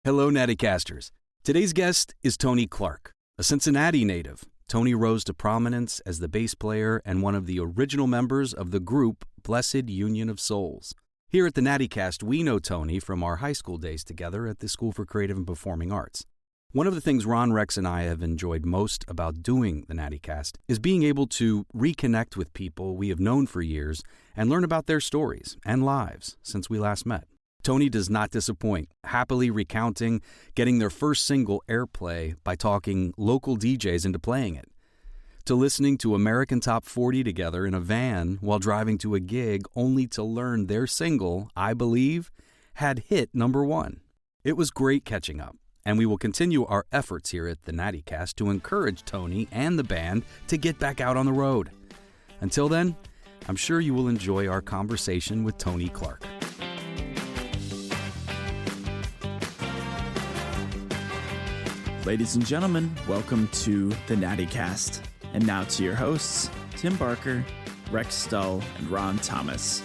Hello, Nattycasters. Today's guest is Tony Clark, a Cincinnati native. Tony rose to prominence as the bass player and one of the original members of the group Blessid Union of Souls. Here at the Nattycast, we know Tony from our high school days together at the School for Creative and Performing Arts. One of the things Ron, Rex, and I have enjoyed most about doing the Nattycast is being able to reconnect with people we have known for years and learn about their stories and lives since we last met. Tony does not disappoint, happily recounting getting their first single airplay by talking local DJs into playing it, to listening to American Top 40 together in a van while driving to a gig only to learn their single, I Believe, had hit number one. It was great catching up, and we will continue our efforts here at the Nattycast to encourage Tony and the band to get back out on the road. Until then, I'm sure you will enjoy our conversation with Tony Clark. Ladies and gentlemen, welcome to the Nattycast. And now to your hosts, Tim Barker, Rex Stull, and Ron Thomas.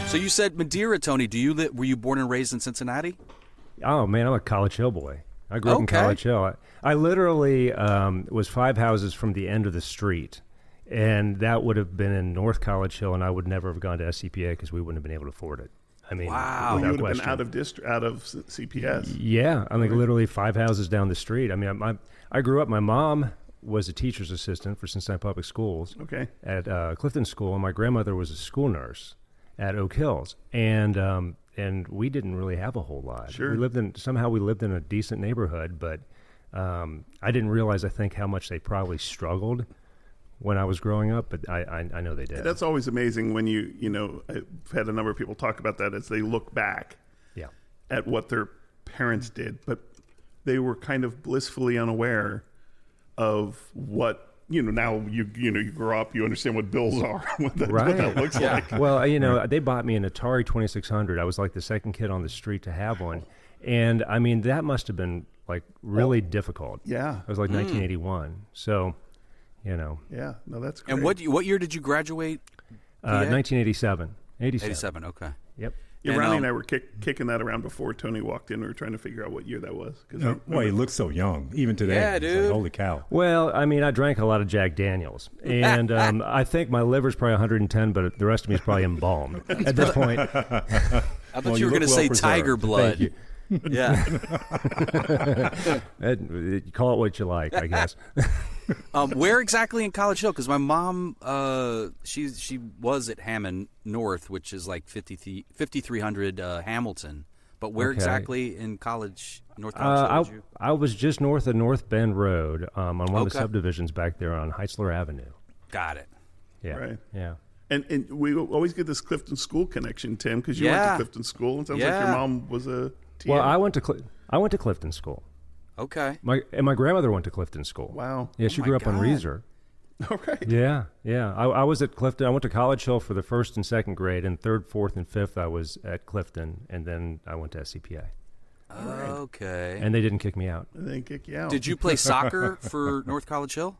So you said Madeira, Tony. Were you born and raised in Cincinnati? Oh, man, I'm a College Hill boy. I grew up in College Hill. I literally was 5 houses from the end of the street. And that would have been in North College Hill, and I would never have gone to SCPA because we wouldn't have been able to afford it. I mean, wow. You would have question. been out of CPS. Yeah, I mean, literally 5 houses down the street. I mean, I grew up, my mom was a teacher's assistant for Cincinnati Public Schools at Clifton School, and my grandmother was a school nurse at Oak Hills. And we didn't really have a whole lot. Sure. We lived in a decent neighborhood, but I didn't realize, I think, how much they probably struggled when I was growing up, but I know they did. That's always amazing when I've had a number of people talk about that as they look back at what their parents did, but they were kind of blissfully unaware of what, now you grow up, you understand what bills are, what that looks like. Well, they bought me an Atari 2600. I was like the second kid on the street to have one. And I mean, that must have been like really difficult. Yeah. It was like 1981. So, Yeah, no, that's great. And what year did you graduate? 1987. 87, okay. Yep. Yeah, Ronnie and I were kicking that around before Tony walked in. We were trying to figure out what year that was. Well, he looks so young, even today. Yeah, It's dude. like, holy cow. Well, I mean, I drank a lot of Jack Daniels, and I think my liver's probably 110, but the rest of me is probably embalmed at this point. I thought you were going to say tiger blood. Thank you. Yeah. Call it what you like, I guess. Where exactly in College Hill? Because my mom, she was at Hammond North, which is like 5300 Hamilton. But where exactly in North College Hill? I was just north of North Bend Road on one of the subdivisions back there on Heitzler Avenue. Got it. Yeah. Right. Yeah. And we always get this Clifton School connection, Tim, because you went to Clifton School. It sounds like your mom was a TA. Well, I went to Clifton School. Okay. My grandmother went to Clifton School. Wow. Yeah, she grew up on Reeser. All right. Yeah. I was at Clifton. I went to College Hill for the first and second grade, and third, fourth, and fifth I was at Clifton, and then I went to SCPA. Okay. And they didn't kick me out. They didn't kick you out. Did you play soccer for North College Hill?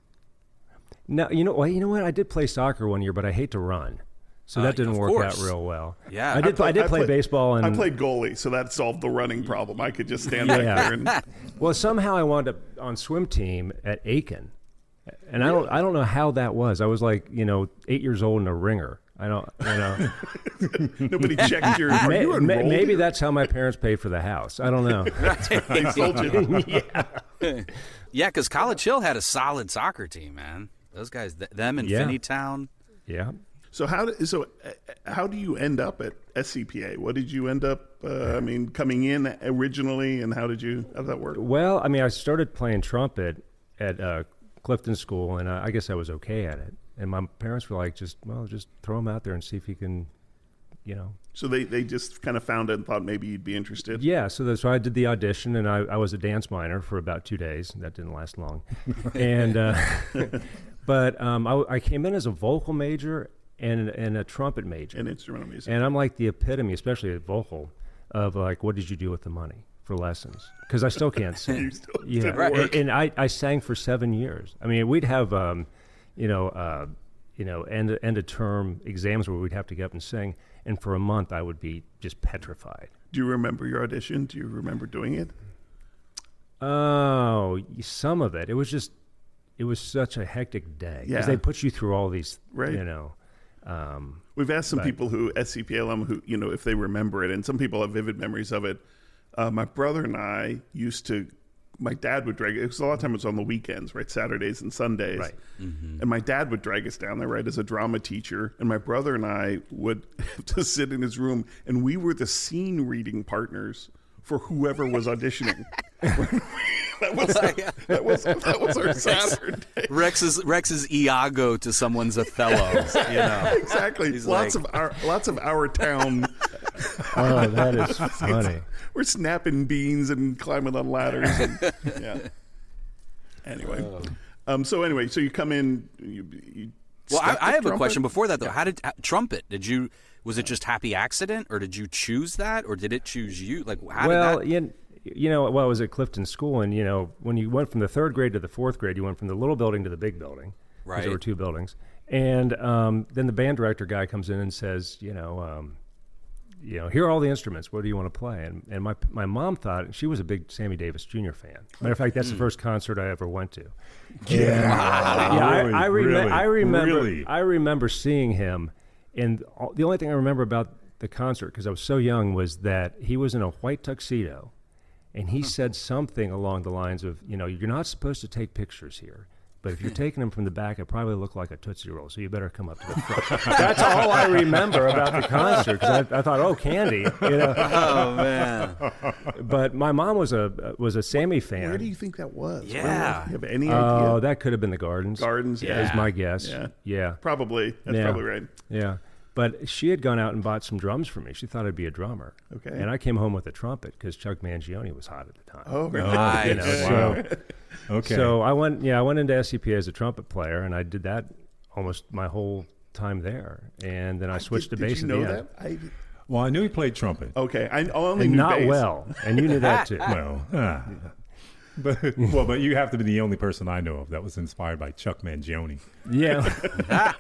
No, you know what? I did play soccer one year, but I hate to run. So that didn't work out real well. Yeah. I did play baseball. And I played goalie, so that solved the running problem. I could just stand back there. And well, somehow I wound up on swim team at Aiken. And I don't know how that was. I was like, 8 years old and a ringer. I don't, Nobody checked your. Are you enrolled? Maybe that's how my parents paid for the house. I don't know. They sold you. Yeah, because College Hill had a solid soccer team, man. Those guys, them in Finneytown. Yeah. So how do you end up at SCPA? What did you end up? Coming in originally, and how did that work? Well, I started playing trumpet at Clifton School, and I guess I was okay at it. And my parents were like, just throw him out there and see if he can, So they just kind of found it and thought maybe you'd be interested. Yeah, so I did the audition, and I was a dance minor for about 2 days. That didn't last long. And but I came in as a vocal major and a trumpet major. And instrumental music. And I'm like the epitome, especially at vocal, of like, what did you do with the money for lessons? Because I still can't sing. You still didn't work. And I sang for 7 years. I mean, we'd have, end of term exams where we'd have to get up and sing. And for a month, I would be just petrified. Do you remember your audition? Do you remember doing it? Oh, some of it. It was such a hectic day. Because they put you through all these, right. We've asked some people who, SCP alum, who, if they remember it, and some people have vivid memories of it. My brother and I my dad would drag it, because a lot of times it was on the weekends, right? Saturdays and Sundays. Right. Mm-hmm. And my dad would drag us down there, right, as a drama teacher. And my brother and I would have to sit in his room, and we were the scene reading partners for whoever was auditioning. that was our Saturday. Rex is Iago to someone's Othello. Exactly. He's lots of our town. Oh, that is funny. We're snapping beans and climbing on ladders. Anyway, so you come in. Well, I have a question before that though. How did trumpet? Was it just happy accident, or did you choose that, or did it choose you? Like, how did that? I was at Clifton School, and when you went from the third grade to the fourth grade, you went from the little building to the big building. Right. There were two buildings, and then the band director guy comes in and says, here are all the instruments. What do you want to play? And my mom thought, she was a big Sammy Davis Jr. fan. Matter of fact, that's the first concert I ever went to. I remember seeing him, and the only thing I remember about the concert, because I was so young, was that he was in a white tuxedo, and he said something along the lines of, you're not supposed to take pictures here. But if you're taking them from the back, it probably look like a Tootsie Roll, so you better come up to the front. That's all I remember about the concert, because I thought, candy. Oh, man. But my mom was a Sammy fan. Where do you think that was? Yeah. You have any idea? Oh, that could have been the Gardens. Gardens, yeah. Is my guess. Yeah. Probably. That's probably right. Yeah. But she had gone out and bought some drums for me. She thought I'd be a drummer. Okay. And I came home with a trumpet because Chuck Mangione was hot at the time. Oh, really? Nice. Okay. So I went into SCPA as a trumput player, and I did that almost my whole time there. And then I switched to bass at the end. Did you know that? Well, I knew he played trumpet. Okay. I only and knew not bass. well. And you knew that too. Well, but you have to be the only person I know of that was inspired by Chuck Mangione. Yeah.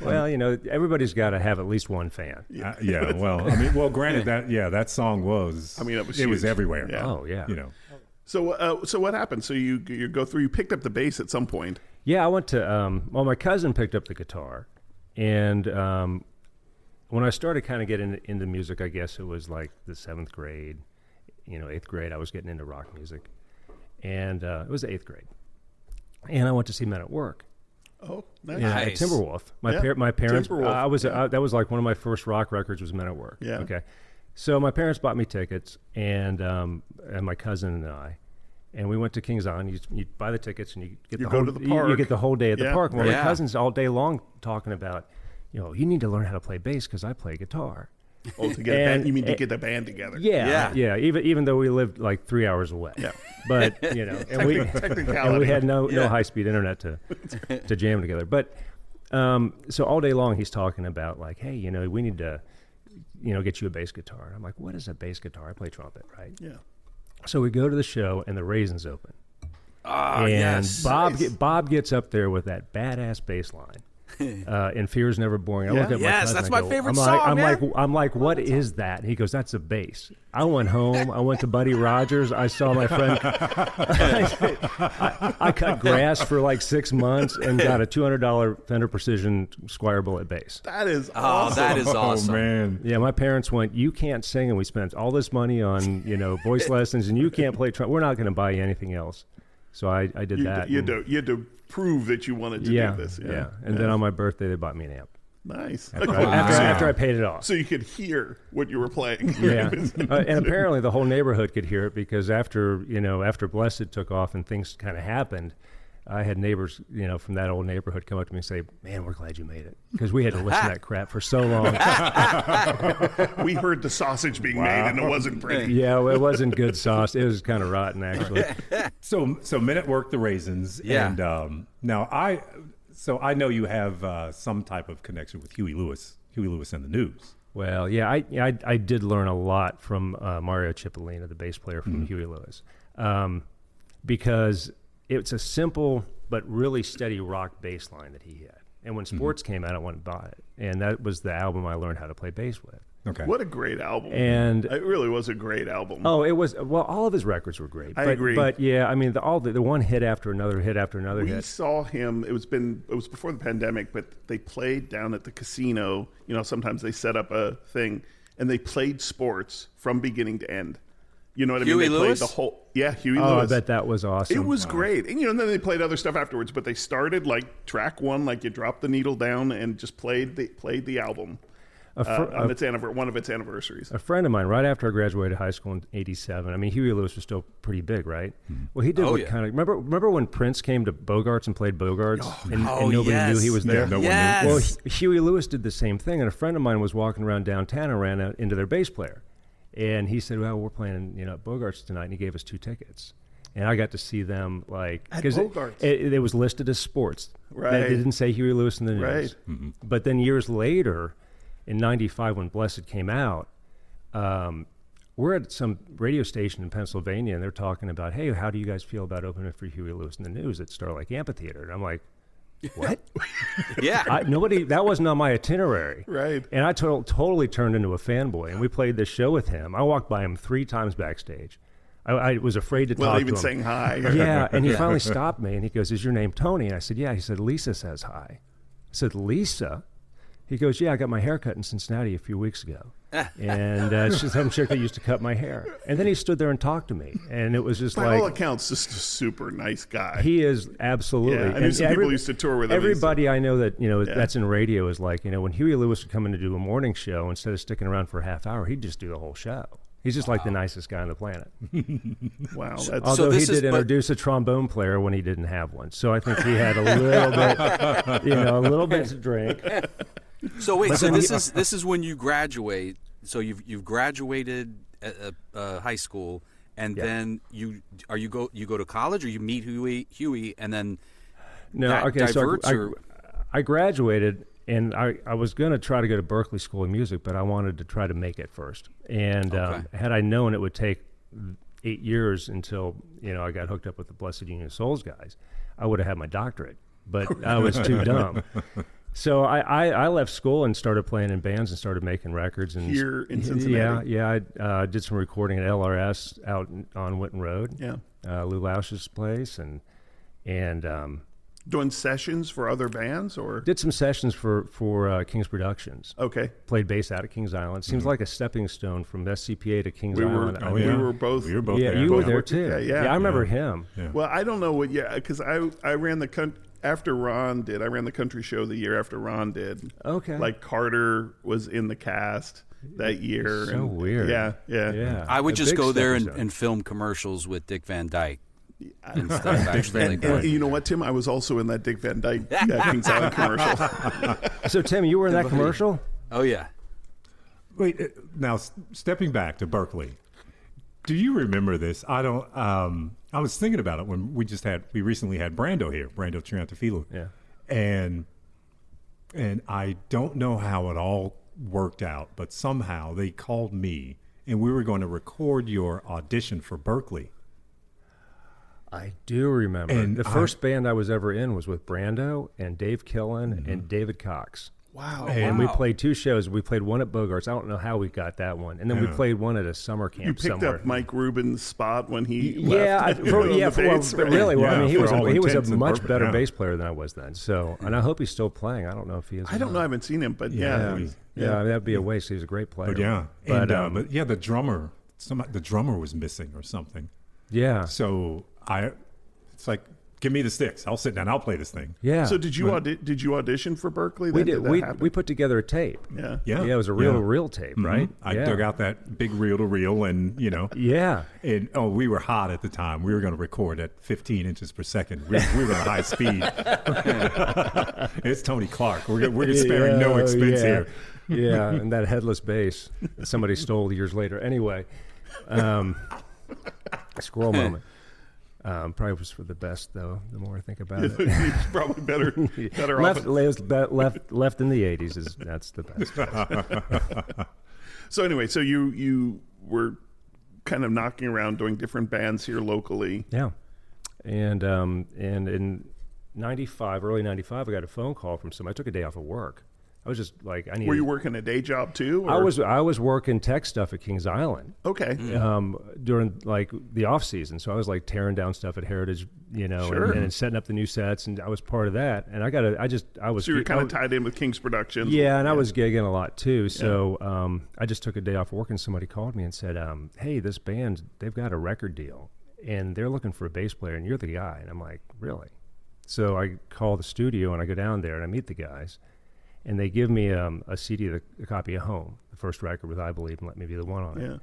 Well, everybody's got to have at least one fan. Granted that song was. it was everywhere. Yeah. Oh yeah. So what happened? So you go through. You picked up the bass at some point. Yeah, I went to. My cousin picked up the guitar, and when I started kind of getting into music, I guess it was like the 7th grade, 8th grade. I was getting into rock music, and it was the 8th grade, and I went to see Men at Work. Oh, nice. Yeah, at Timberwolf. My parents. That was like one of my first rock records was Men at Work. Yeah. Okay. So my parents bought me tickets, and my cousin and I, and we went to Kings Island. You buy the tickets, and you get to the park. You get the whole day at the park. Well, Yeah. my cousin's all day long talking about, you need to learn how to play bass because I play guitar. Oh, to get a band, you mean to get a band together? Yeah. Even though we lived like 3 hours away. Yeah. But and we had no high speed internet to jam together. But so all day long he's talking about like, hey, we need to, get you a bass guitar. And I'm like, what is a bass guitar? I play trumpet, right? Yeah. So we go to the show and the Raisins open. Ah, and yes. Bob gets up there with that badass bass line. And Fear is Never Boring. I look at my cousin, that's I my go, favorite song, man. I'm like, what is that? And he goes, that's a bass. I went home. I went to Buddy Rogers. I saw my friend. I cut grass for like 6 months and got a $200 Fender Precision Squire Bullet bass. That is awesome. That is awesome. Oh, man. Yeah, my parents went, you can't sing, and we spent all this money on voice lessons, and you can't play trumpet. We're not going to buy you anything else. So I did that. You had to prove that you wanted to do this. Yeah. And then on my birthday, they bought me an amp. Nice. After I paid it off. So you could hear what you were playing. Yeah. And apparently the whole neighborhood could hear it because after Blessid took off and things kind of happened, I had neighbors, from that old neighborhood come up to me and say, man, we're glad you made it. Because we had to listen to that crap for so long. We heard the sausage being made and it wasn't pretty. Yeah, it wasn't good sauce. It was kind of rotten, actually. So Men at Work, the Raisins. Yeah. And now I know you have some type of connection with Huey Lewis and the News. Well, yeah, I did learn a lot from Mario Cipollina, the bass player from Huey Lewis, because it's a simple but really steady rock bass line that he had. And when Sports came out, I went and bought it. And that was the album I learned how to play bass with. Okay. What a great album. And it really was a great album. Oh, it was. Well, all of his records were great. I agree. But yeah, I mean, the one hit after another hit after another hit. We saw him, it was before the pandemic, but they played down at the casino. You know, sometimes they set up a thing, and they played Sports from beginning to end. You know what I mean? Huey They Lewis? played the whole, Huey Oh, Lewis. I bet that was awesome. It was great. And, and then they played other stuff afterwards, but they started like track one, like you dropped the needle down and just played the album. On one of its anniversaries. A friend of mine, right after I graduated high school in '87, I mean, Huey Lewis was still pretty big, right? Well, he did kind of remember when Prince came to Bogarts and played Bogarts, and nobody knew he was there. No one knew. Well, Huey Lewis did the same thing, and a friend of mine was walking around downtown and ran out into their bass player, and he said, "Well, we're playing, at Bogarts tonight," and he gave us 2 tickets. And I got to see them because it was listed as Sports. Right. It didn't say Huey Lewis in the news. Right. Mm-hmm. But then years later, in '95, when Blessid came out, we're at some radio station in Pennsylvania, and they're talking about, hey, how do you guys feel about opening for Huey Lewis in the news at Starlight Amphitheater? And I'm like, what? Yeah. That wasn't on my itinerary. Right. And I totally turned into a fanboy, and we played this show with him. I walked by him 3 times backstage. I was afraid to talk to him. Well, even saying hi. Yeah, and he finally stopped me, and he goes, is your name Tony? And I said, yeah. He said, Lisa says hi. I said, Lisa? He goes, yeah, I got my hair cut in Cincinnati a few weeks ago. And she's some chick that used to cut my hair. And then he stood there and talked to me. And it was just By all accounts, just a super nice guy. He is absolutely. Yeah, I knew some people used to tour with him. Everybody I know that, that's in radio is like, when Huey Lewis would come in to do a morning show, instead of sticking around for a half hour, he'd just do the whole show. He's just like the nicest guy on the planet. Wow. Although he did introduce a trombone player when he didn't have one. So I think he had a little bit, a little bit to drink. So wait, this is when you graduate. So you've graduated high school, and then you go to college, or you meet Huey, and then I graduated, and I was going to try to go to Berklee School of Music, but I wanted to try to make it first. And had I known it would take 8 years until I got hooked up with the Blessid Union of Souls guys, I would have had my doctorate. But I was too dumb. So I left school and started playing in bands and started making records. And here in Cincinnati? Yeah. I did some recording at LRS out on Winton Road. Yeah. Lou Lausch's place. And doing sessions for other bands, or did some sessions for King's Productions. Okay. Played bass out at Kings Island. Seems like a stepping stone from SCPA to Kings Island. We were both Yeah, there. you were there too. Yeah, I remember him. Yeah. Well, I don't know what. Yeah, because I ran the after Ron did. I ran the country show the year after Ron did. Okay. Like Carter was in the cast that year. So weird. Yeah. I would just go there and film commercials with Dick Van Dyke. And stuff, actually, and you know what, Tim? I was also in that Dick Van Dyke Kings Island commercial. So, Tim, you were in that commercial? Oh, yeah. Wait, now stepping back to Berklee, do you remember this? I don't. I was thinking about it when we recently had Brando here, Brando Triantafilo. Yeah. And I don't know how it all worked out, but somehow they called me, and we were going to record your audition for Berklee. I do remember. And the first band I was ever in was with Brando and Dave Killen and David Cox. Wow. And we played 2 shows. We played one at Bogarts. I don't know how we got that one. And then we played one at a summer camp You picked somewhere. up Mike Rubin's spot when he left. Really, Yeah, I mean, he was a much better yeah. bass player than I was then. So, and I hope he's still playing. I don't know if he is. I don't know. I haven't seen him, but yeah. That'd be a waste. He was a great player. But the drummer, the drummer was missing or something. Yeah. So it's like, give me the sticks. I'll sit down. I'll play this thing. Yeah. So did you audition for Berklee? We did. We put together a tape. Yeah. It was a real tape, right? I dug out that big reel-to-reel, and Yeah. And we were hot at the time. We were going to record at 15 inches per second. We were at high speed. It's Tony Clark. We're sparing no expense here. Yeah, and that headless bass that somebody stole years later. Anyway, squirrel moment. Probably was for the best, though. The more I think about it, it's probably better left off. Left in the '80s that's the best. So anyway, so you were kind of knocking around doing different bands here locally. Yeah, and in early 95, I got a phone call from somebody. I took a day off of work. I was just like, I needed. Were you working a day job too? Or? I was working tech stuff at Kings Island. Okay. During like the off season, so I was like tearing down stuff at Heritage, Sure. and setting up the new sets, and I was part of that. And I was. So you were kind of tied in with King's Productions. Yeah, and I was gigging a lot too. So I just took a day off work, and somebody called me and said, "Hey, this band, they've got a record deal, and they're looking for a bass player, and you're the guy." And I'm like, "Really?" So I call the studio, and I go down there, and I meet the guys. And they give me a CD, a copy of Home, the first record with I Believe, and let me be the one on it.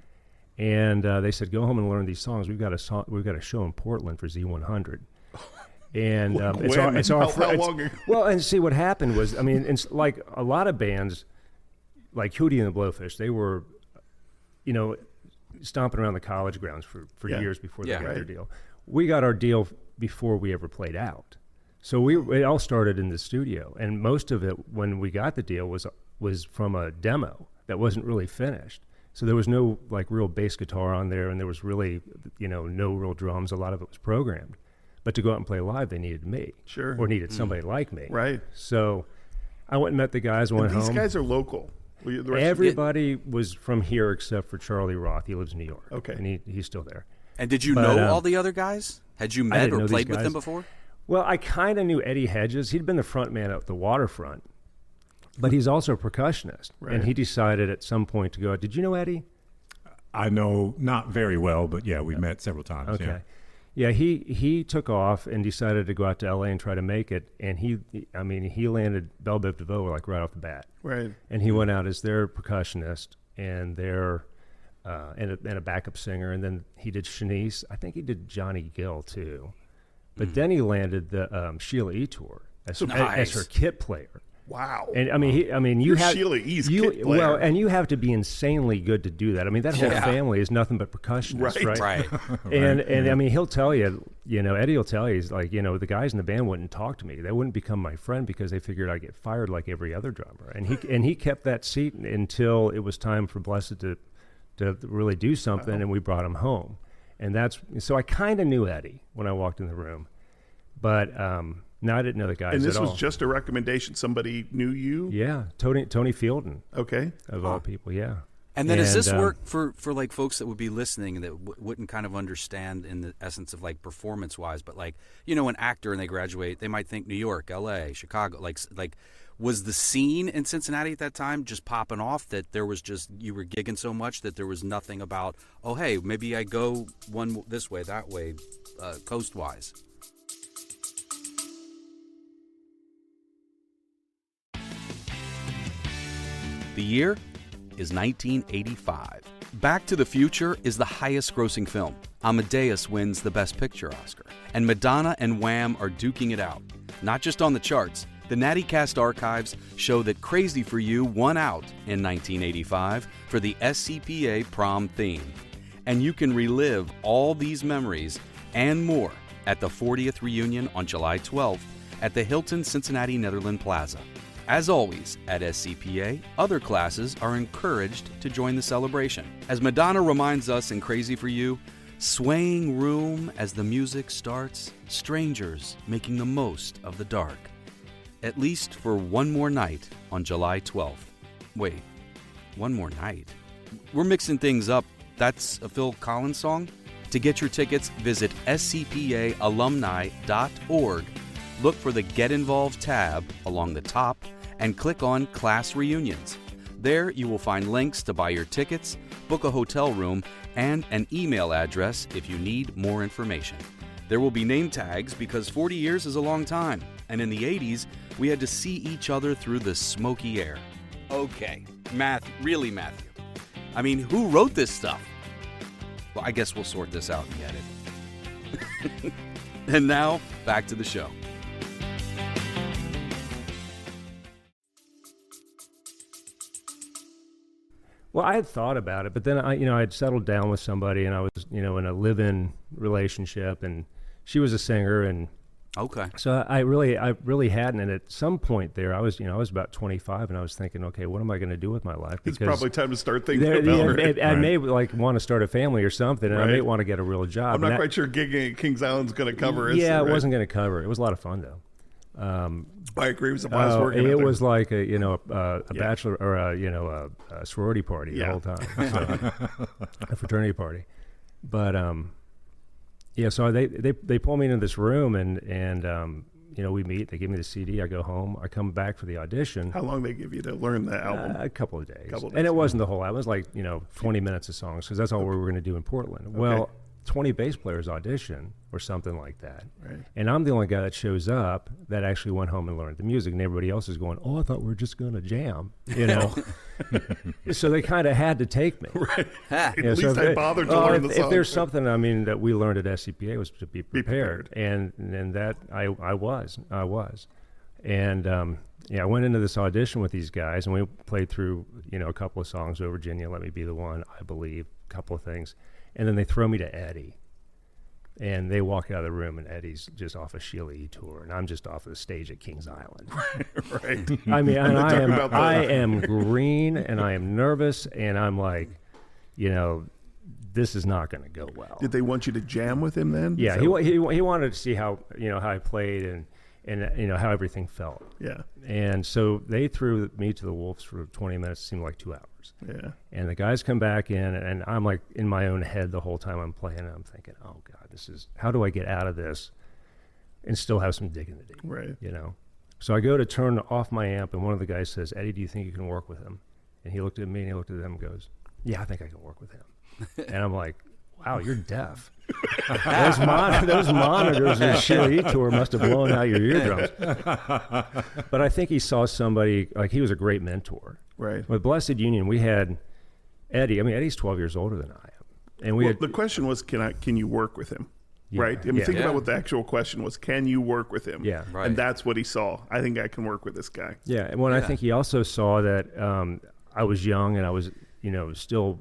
Yeah. And they said, go home and learn these songs. We've got a show in Portland for Z100. And it's our how long? Well, and see what happened was, I mean, it's like a lot of bands, like Hootie and the Blowfish, they were, stomping around the college grounds for years before they got their deal. We got our deal before we ever played out. So it all started in the studio, and most of it, when we got the deal, was from a demo that wasn't really finished. So there was no like real bass guitar on there, and there was really, no real drums. A lot of it was programmed. But to go out and play live, they needed me, or needed somebody like me, right? So I went and met the guys. Went home. These guys are local. Everybody was from here except for Charlie Roth. He lives in New York. Okay, and he's still there. And did you know all the other guys? Had you met or played with them before? Well, I kind of knew Eddie Hedges. He'd been the front man at the Waterfront, but he's also a percussionist. Right. And he decided at some point to go, did you know Eddie? I know not very well, but yeah, we met several times. Okay. Yeah, he took off and decided to go out to L.A. and try to make it. And he landed Belle Biv DeVoe like right off the bat. Right. And he went out as their percussionist and their and a backup singer. And then he did Shanice. I think he did Johnny Gill too. But then he landed the Sheila E. tour as her kit player. Wow! And you have Sheila E.'s kit player. Well, and you have to be insanely good to do that. I mean, that whole family is nothing but percussionists, right? And I mean, he'll tell you, Eddie will tell you, he's like, the guys in the band wouldn't talk to me. They wouldn't become my friend because they figured I'd get fired like every other drummer. And he kept that seat until it was time for Blessid to really do something, and we brought him home. And so I kind of knew Eddie when I walked in the room, but no, I didn't know the guys at all. And this was just a recommendation. Somebody knew you? Yeah, Tony Fielden. Okay. Of all people, yeah. And then does this work for like folks that would be listening and that wouldn't kind of understand in the essence of like performance-wise, but like, an actor and they graduate, they might think New York, L.A., Chicago, like was the scene in Cincinnati at that time just popping off that there was just, you were gigging so much that there was nothing about, oh, hey, maybe I go one this way, that way, coast-wise? The year is 1985. Back to the Future is the highest-grossing film. Amadeus wins the Best Picture Oscar. And Madonna and Wham are duking it out. Not just on the charts. The NattyCast archives show that Crazy for You won out in 1985 for the SCPA prom theme. And you can relive all these memories and more at the 40th reunion on July 12th at the Hilton Cincinnati Netherland Plaza. As always, at SCPA, other classes are encouraged to join the celebration. As Madonna reminds us in Crazy for You, swaying room as the music starts, strangers making the most of the dark. At least for one more night on July 12th. Wait, one more night? We're mixing things up. That's a Phil Collins song? To get your tickets, visit scpaalumni.org. Look for the Get Involved tab along the top and click on Class Reunions. There you will find links to buy your tickets, book a hotel room, and an email address if you need more information. There will be name tags because 40 years is a long time, and in the 80s, we had to see each other through the smoky air. Okay, Matthew. I mean, who wrote this stuff? Well, I guess we'll sort this out and get it. And now, back to the show. Well, I had thought about it, but then I had settled down with somebody, and I was, in a live-in relationship, and she was a singer, and okay. So I really hadn't. And at some point there, I was about 25, and I was thinking, okay, what am I going to do with my life? Because it's probably time to start thinking about it. I may want to start a family or something, and I may want to get a real job. I'm not quite sure gigging at Kings Island's going to cover it. Yeah, it wasn't going to cover. It was a lot of fun though. I agree. It was a blast working. It was like a bachelor or a sorority party the whole time, a fraternity party. But so they pull me into this room and we meet. They give me the CD. I go home. I come back for the audition. How long they give you to learn the album? A couple of days. And it wasn't the whole album. It was like 20 minutes of songs because that's all we were going to do in Portland. Okay. Well, 20 bass players audition or something like that. Right. And I'm the only guy that shows up that actually went home and learned the music, and everybody else is going, oh, I thought we were just going to jam, So they kind of had to take me. Right. At least I bothered to learn the song. If there's something, that we learned at SCPA was to be prepared. And that I was. And, I went into this audition with these guys, and we played through, a couple of songs, Oh, Virginia, Let Me Be the One, I Believe, a couple of things. And then they throw me to Eddie. And they walk out of the room, and Eddie's just off a Sheila E. tour, and I'm just off of the stage at Kings Island. Right. I mean, and I am green, and I am nervous, and I'm like, this is not going to go well. Did they want you to jam with him then? Yeah, he wanted to see how how I played and how everything felt. Yeah. And so they threw me to the wolves for 20 minutes. It seemed like 2 hours. Yeah. And the guys come back in, and I'm like in my own head the whole time I'm playing, and I'm thinking, oh God, how do I get out of this and still have some dignity? Right. So I go to turn off my amp, and one of the guys says, Eddie, do you think you can work with him? And he looked at me and he looked at them and goes, yeah, I think I can work with him. And I'm like, wow, you're deaf. Those monitors in the Sheila E. tour must have blown out your eardrums. But I think he saw somebody, like he was a great mentor. Right. With Blessid Union, we had Eddie. I mean, Eddie's 12 years older than I am. And the question was, can you work with him? Yeah. Right? I mean, think about what the actual question was. Can you work with him? Yeah. Right. And that's what he saw. I think I can work with this guy. Yeah. And I think he also saw that I was young and I was, still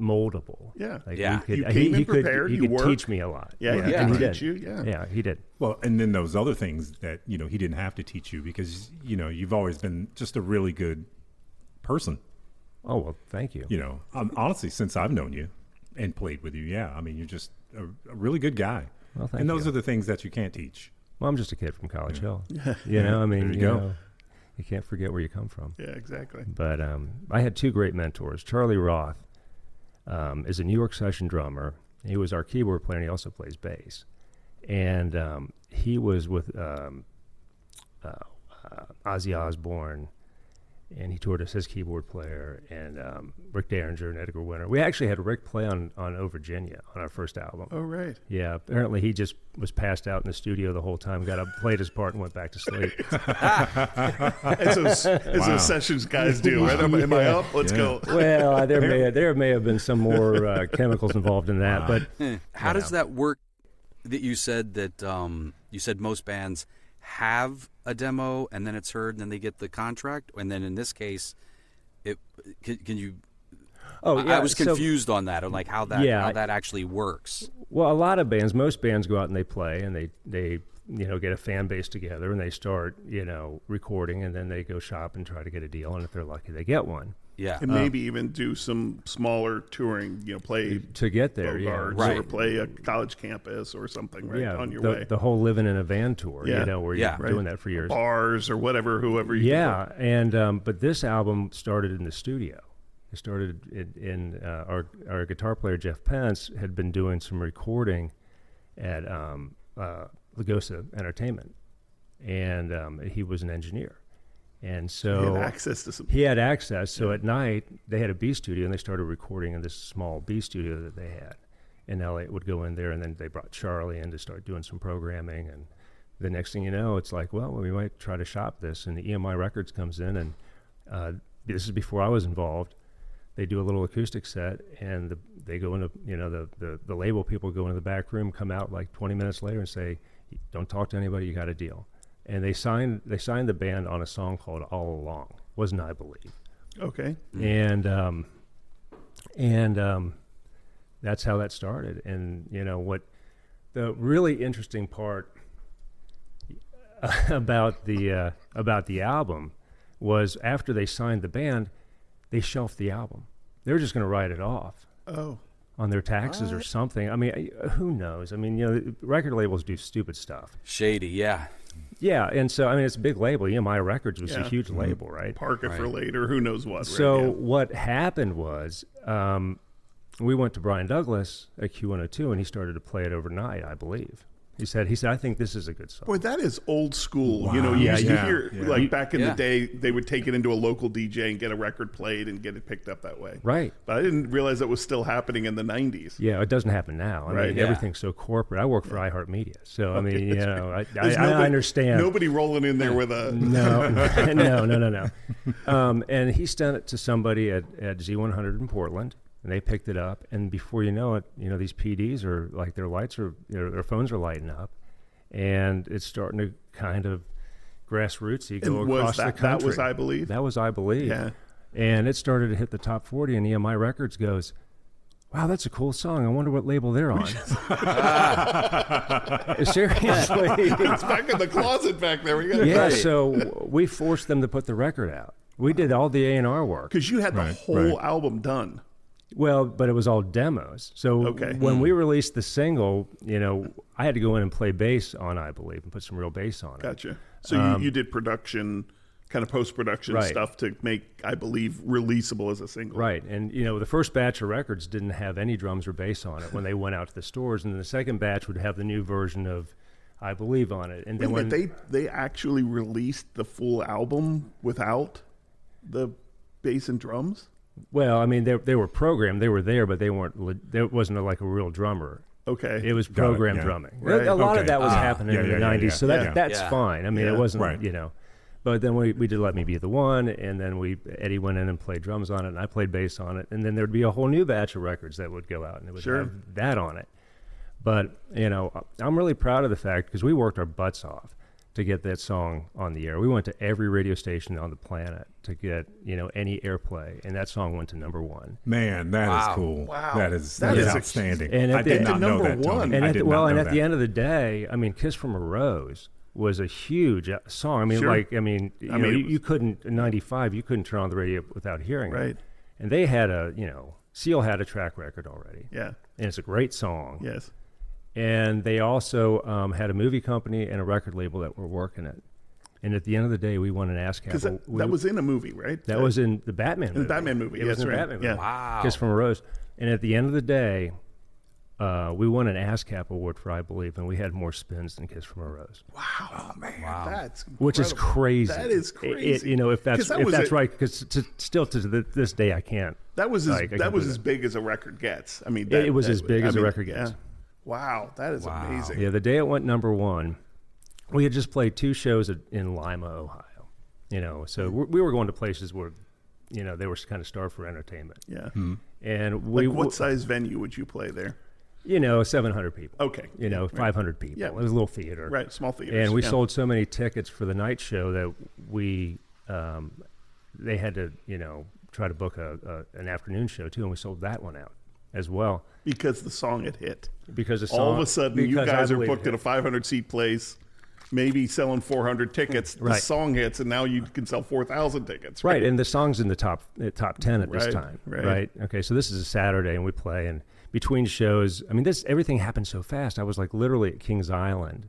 moldable. Yeah. Like you came in prepared. He could teach me a lot. Yeah. And he did. teach you. Yeah. Yeah, he did. Well, and then those other things that, he didn't have to teach you because, you've always been just a really good person. Oh, well, thank you. Honestly, since I've known you and played with you, you're just a really good guy. Well, thank you. And those are the things that you can't teach. Well, I'm just a kid from College Hill. There you go. You can't forget where you come from. Yeah, exactly. But I had 2 great mentors. Charlie Roth is a New York session drummer. He was our keyboard player, and he also plays bass. And he was with Ozzy Osbourne, and he toured as his keyboard player, and Rick Derringer and Edgar Winter. We actually had Rick play on Oh, Virginia on our first album. Oh, right. Yeah, apparently he just was passed out in the studio the whole time, got up, played his part, and went back to sleep. As those sessions guys do, right? Am I up? Let's go. Well, there may have been some more chemicals involved in that, but how does that work? That you said that most bands have a demo and then it's heard and then they get the contract, and then in this case, can you? Oh, yeah. I was confused on that, on like how that actually works. Well, a lot of bands, most bands go out and they play and they get a fan base together and they start recording, and then they go shop and try to get a deal, and if they're lucky, they get one. Yeah, and maybe even do some smaller touring, play to get there, or play a college campus or something, right? On your way. The whole living in a van tour, where you're doing that for years, bars or whoever you. Yeah, and but this album started in the studio. It started in our guitar player Jeff Pence had been doing some recording at Lagosa Entertainment, and he was an engineer. And so he had access to some. He had access. So at night they had a B studio, and they started recording in this small B studio that they had in LA. It would go in there, and then they brought Charlie in to start doing some programming. And the next thing you know, it's like, well, we might try to shop this. And the EMI Records comes in, and this is before I was involved. They do a little acoustic set, and they go into the label people go into the back room, come out like 20 minutes later, and say, "Don't talk to anybody. You got a deal." And they signed the band on a song called All Along, wasn't I Believe. Okay. And that's how that started. And what the really interesting part about the album was after they signed the band, they shelved the album. They were just going to write it off. Oh. On their taxes or something. I mean, who knows? I mean, record labels do stupid stuff. Shady, yeah. Yeah, and so, I mean, it's a big label. EMI Records was a huge label, right? Parker for later, who knows what. So what happened was we went to Brian Douglas at Q102, and he started to play it overnight, I believe. He said, I think this is a good song. Boy, that is old school. Wow. You know, you used to hear, like back in the Yeah. day, they would take it into a local DJ and get a record played and get it picked up that way. Right. But I didn't realize that was still happening in the 90s. Yeah, it doesn't happen now. I Right. mean, Yeah. everything's so corporate. I work for iHeartMedia, so I mean, you know, There's I understand. Nobody rolling in there with a... No. And he sent it to somebody at Z100 in Portland, and they picked it up. And before you know it, you know, these PDs are like their lights are, their phones are lighting up, and it's starting to kind of grassrootsy go And across the country. that was I Believe? That was I Believe. Yeah. And it started to hit the top 40, and EMI Records goes, wow, that's a cool song. I wonder what label they're on. Seriously. It's back in the closet back there. We got Yeah, so we forced them to put the record out. We did all the A&R work. Because you had the whole album done. Well, but it was all demos. So when we released the single, you know, I had to go in and play bass on I Believe and put some real bass on it. Gotcha. So you did production, kind of post-production stuff to make I Believe releasable as a single. Right. And, you know, the first batch of records didn't have any drums or bass on it when they went out to the stores. And then the second batch would have the new version of I Believe on it. And then when they actually released the full album without the bass and drums? Well, I mean, they were programmed. They were there, but they weren't. There wasn't like a real drummer. Okay. It was programmed drumming. Right. A lot of that was happening in the 90s, so that's fine. I mean, it wasn't, you know. But then we did Let Me Be the One, and then Eddie went in and played drums on it, and I played bass on it, and then there'd be a whole new batch of records that would go out, and it would have that on it. But, you know, I'm really proud of the fact, because we worked our butts off to get that song on the air. We went to every radio station on the planet to get, you know, any airplay, and that song went to number one. Man, that is cool. Wow. That is outstanding. And I did not know that, Tony. And I at, did well, not and know at that. the end of the day, I mean, Kiss from a Rose was a huge song. I mean, you couldn't, in 95, you couldn't turn on the radio without hearing it. Right. And they had Seal had a track record already. Yeah. And it's a great song. Yes. And they also had a movie company and a record label that were working it. And at the end of the day, we won an ASCAP. Because that was in a movie, right? That was in the Batman movie. In the Batman movie, It was in the right. Batman movie. Yeah. Wow. Kiss from a Rose. And at the end of the day, we won an ASCAP award for I Believe, and we had more spins than Kiss from a Rose. Wow. Oh, man. That's Which is incredible. crazy. That is crazy. If that's right, because still to this day I can't. That was as big as a record gets. I mean, it was as big as a record gets. Yeah. Wow, that is amazing. Yeah, the day it went number one, we had just played 2 shows in Lima, Ohio. You know, so we were going to places where, you know, they were kind of starved for entertainment. Yeah. And what size venue would you play there? You know, 700 people. Okay. You know, 500 people. Yeah. It was a little theater. Right, small theaters. And we sold so many tickets for the night show that they had to, you know, try to book an afternoon show too, and we sold that one out as well. Because the song had hit. Because the song, all of a sudden, you guys are booked at a 500-seat place, maybe selling 400 tickets. The song hits, and now you can sell 4,000 tickets. Right, and the song's in the top 10 at this time. Right. Okay, so this is a Saturday, and we play, and between shows, I mean, everything happened so fast. I was like literally at Kings Island.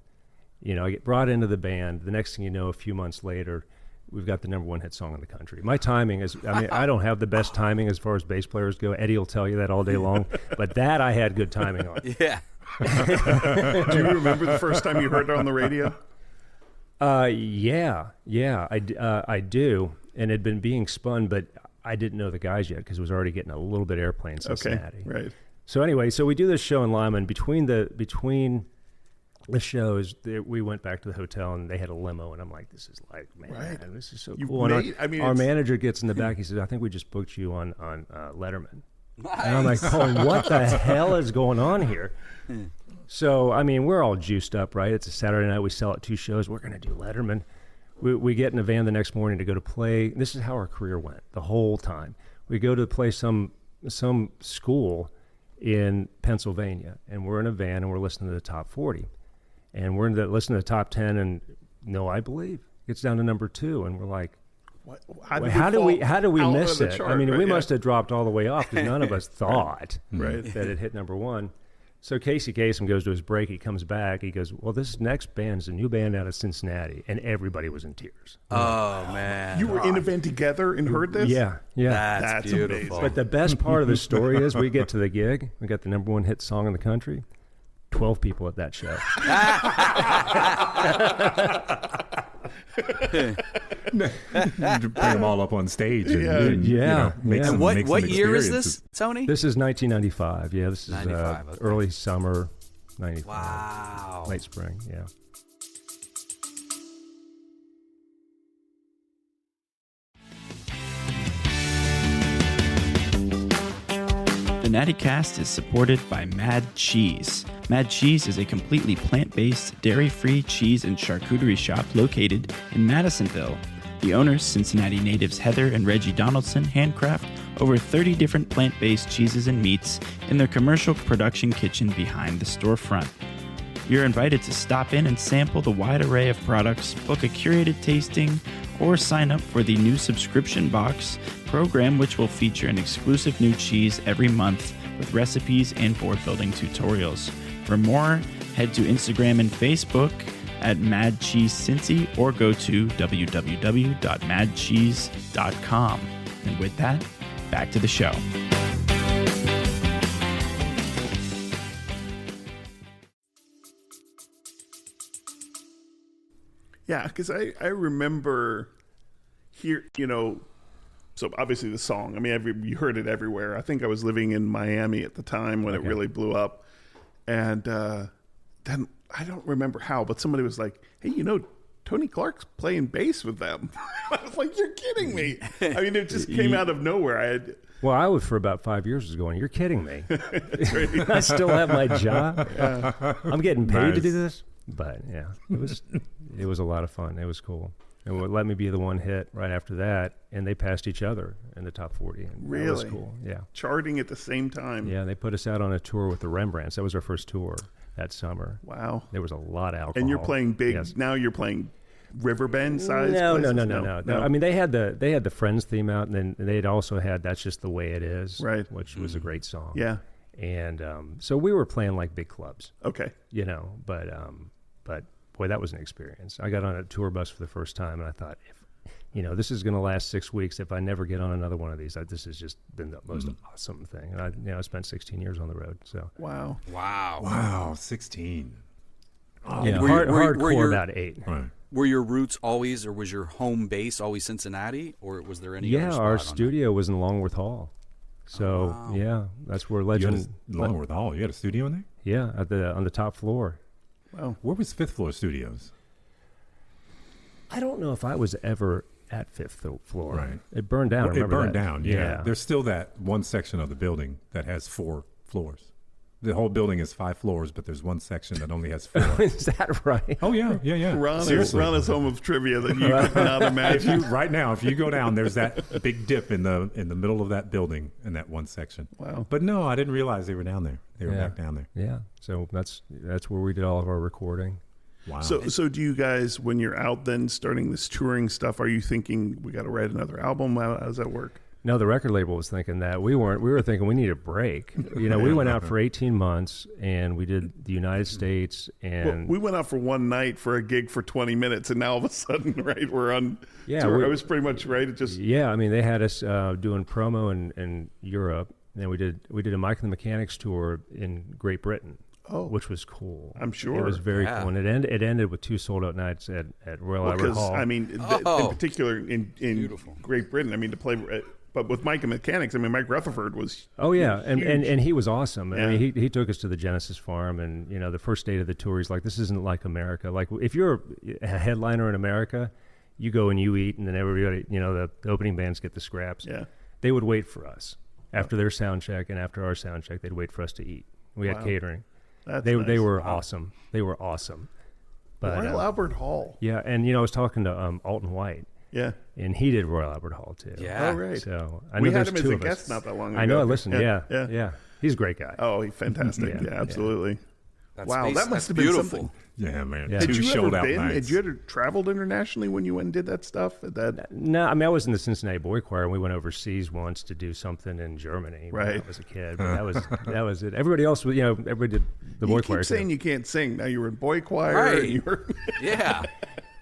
You know, I get brought into the band. The next thing you know, a few months later, we've got the number 1 hit song in the country. My timing is, I mean, I don't have the best timing as far as bass players go. Eddie will tell you that all day long, but that I had good timing on. Yeah. Do you remember the first time you heard it on the radio? Yeah, I do. And it had been being spun, but I didn't know the guys yet because it was already getting a little bit airplay in Cincinnati. Okay, right. So anyway, we do this show in Lima, and between the shows, we went back to the hotel, and they had a limo, and I'm like, this is like, man, this is so cool. Our manager gets in the back, he says, I think we just booked you on Letterman. Nice. And I'm like, oh, what the hell is going on here? So, I mean, we're all juiced up, right? It's a Saturday night. We sell at 2 shows. We're going to do Letterman. We get in a van the next morning to go to play. This is how our career went the whole time. We go to play some school in Pennsylvania, and we're in a van, and we're listening to the top 40. And we're listening to the top 10, and No, I Believe gets down to number 2, and we're like, how do we miss it? Chart, I mean, we must have dropped all the way off because none of us thought right. that it hit number 1. So Casey Kasem goes to his break. He comes back. He goes, well, this next band is a new band out of Cincinnati. And everybody was in tears. Oh, man. You were in a van together and heard this? Yeah. That's beautiful. amazing. But the best part of the story is we get to the gig. We got the number one hit song in the country. 12 people at that show. Bring them all up on stage. And, make And some what year is experiences. this, Tony? This is 1995. Yeah, this is 95, okay. early summer 95. Wow. Late spring, yeah. The Natty Cast is supported by Mad Cheese. Mad Cheese is a completely plant-based, dairy-free cheese and charcuterie shop located in Madisonville. The owners, Cincinnati natives Heather and Reggie Donaldson, handcraft over 30 different plant-based cheeses and meats in their commercial production kitchen behind the storefront. You're invited to stop in and sample the wide array of products, book a curated tasting, or sign up for the new subscription box program, which will feature an exclusive new cheese every month with recipes and board building tutorials. For more, head to Instagram and Facebook at Mad Cheese Cincy or go to www.madcheese.com. And with that, back to the show. Yeah, because I remember here, so obviously the song, I mean, you heard it everywhere. I think I was living in Miami at the time when it really blew up. And then I don't remember how, but somebody was like, hey, Tony Clark's playing bass with them. I was like, you're kidding me. I mean, it just came out of nowhere. Well, I was for about 5 years going, you're kidding me. I still have my job. Yeah. I'm getting paid to do this. But yeah, it was a lot of fun. It was cool. And would let me be the one hit right after that, and they passed each other in the top 40. And really? That was cool. Yeah. Charting at the same time. Yeah, they put us out on a tour with the Rembrandts. That was our first tour that summer. There was a lot of alcohol. And you're playing big. Yes. Now you're playing Riverbend size. No. I mean, they had the Friends theme out, and then they'd also had That's Just the Way It Is, right? Which was a great song. Yeah. And so we were playing like big clubs. Okay. But boy, that was an experience. I got on a tour bus for the first time, and I thought, this is going to last 6 weeks. If I never get on another one of these, this has just been the most awesome thing. And I spent 16 years on the road. So Wow, 16. Oh, yeah, hardcore about 8. Right. Were your roots always, or was your home base always Cincinnati, or was there any? other spot our on studio was in Longworth Hall. So that's where Legend. Longworth Hall. You had a studio in there? Yeah, on the top floor. Wow. Where was Fifth Floor Studios? I don't know if I was ever at Fifth Floor. Right. It burned down. It burned down, yeah. Yeah. There's still that one section of the building that has 4 floors. The whole building is 5 floors, but there's one section that only has 4. Is that right? Oh, yeah. Ron is home of trivia that you could not imagine. If you go down, there's that big dip in the middle of that building in that one section. Wow. But no, I didn't realize they were down there. They were back down there. Yeah. So that's where we did all of our recording. Wow. So do you guys, when you're out then starting this touring stuff, are you thinking we got to write another album? How does that work? No, the record label was thinking that. We weren't. We were thinking we need a break. We went out for 18 months, and we did the United States. And we went out for one night for a gig for 20 minutes, and now all of a sudden, right, we're on tour. I was pretty much right. I mean, they had us doing promo in Europe, and we did a Mike and the Mechanics tour in Great Britain. Which was cool. I'm sure. It was very cool. And it ended with 2 sold-out nights at Royal Albert Hall. I mean, in particular, in Great Britain, I mean, to play... But with Mike and Mechanics, I mean, Mike Rutherford was and he was awesome. Yeah. I mean, he took us to the Genesis Farm, and the first date of the tour, he's like, this isn't like America. Like, if you're a headliner in America, you go and you eat, and then everybody, the opening bands get the scraps. Yeah. They would wait for us. After their sound check and after our sound check, they'd wait for us to eat. We had catering. They were awesome. They were awesome. But Royal Albert Hall. Yeah, and I was talking to Alton White. Yeah. And he did Royal Albert Hall too. Yeah. Oh, right. So I know we had there's him as 2 a of guest us. not that long ago. I know. I listened. Yeah. He's a great guy. Oh, he's fantastic. Yeah, absolutely. Wow, that must have been beautiful. something. Yeah, man. Yeah. Two Had you sold ever out been? nights. Had you ever traveled internationally when you went and did that stuff? No, I mean, I was in the Cincinnati Boy Choir, and we went overseas once to do something in Germany when I was a kid. But that was it. Everybody else was, everybody did the Boy Choir. You keep saying you can't sing. Now you were in Boy Choir. Right. And you were Yeah.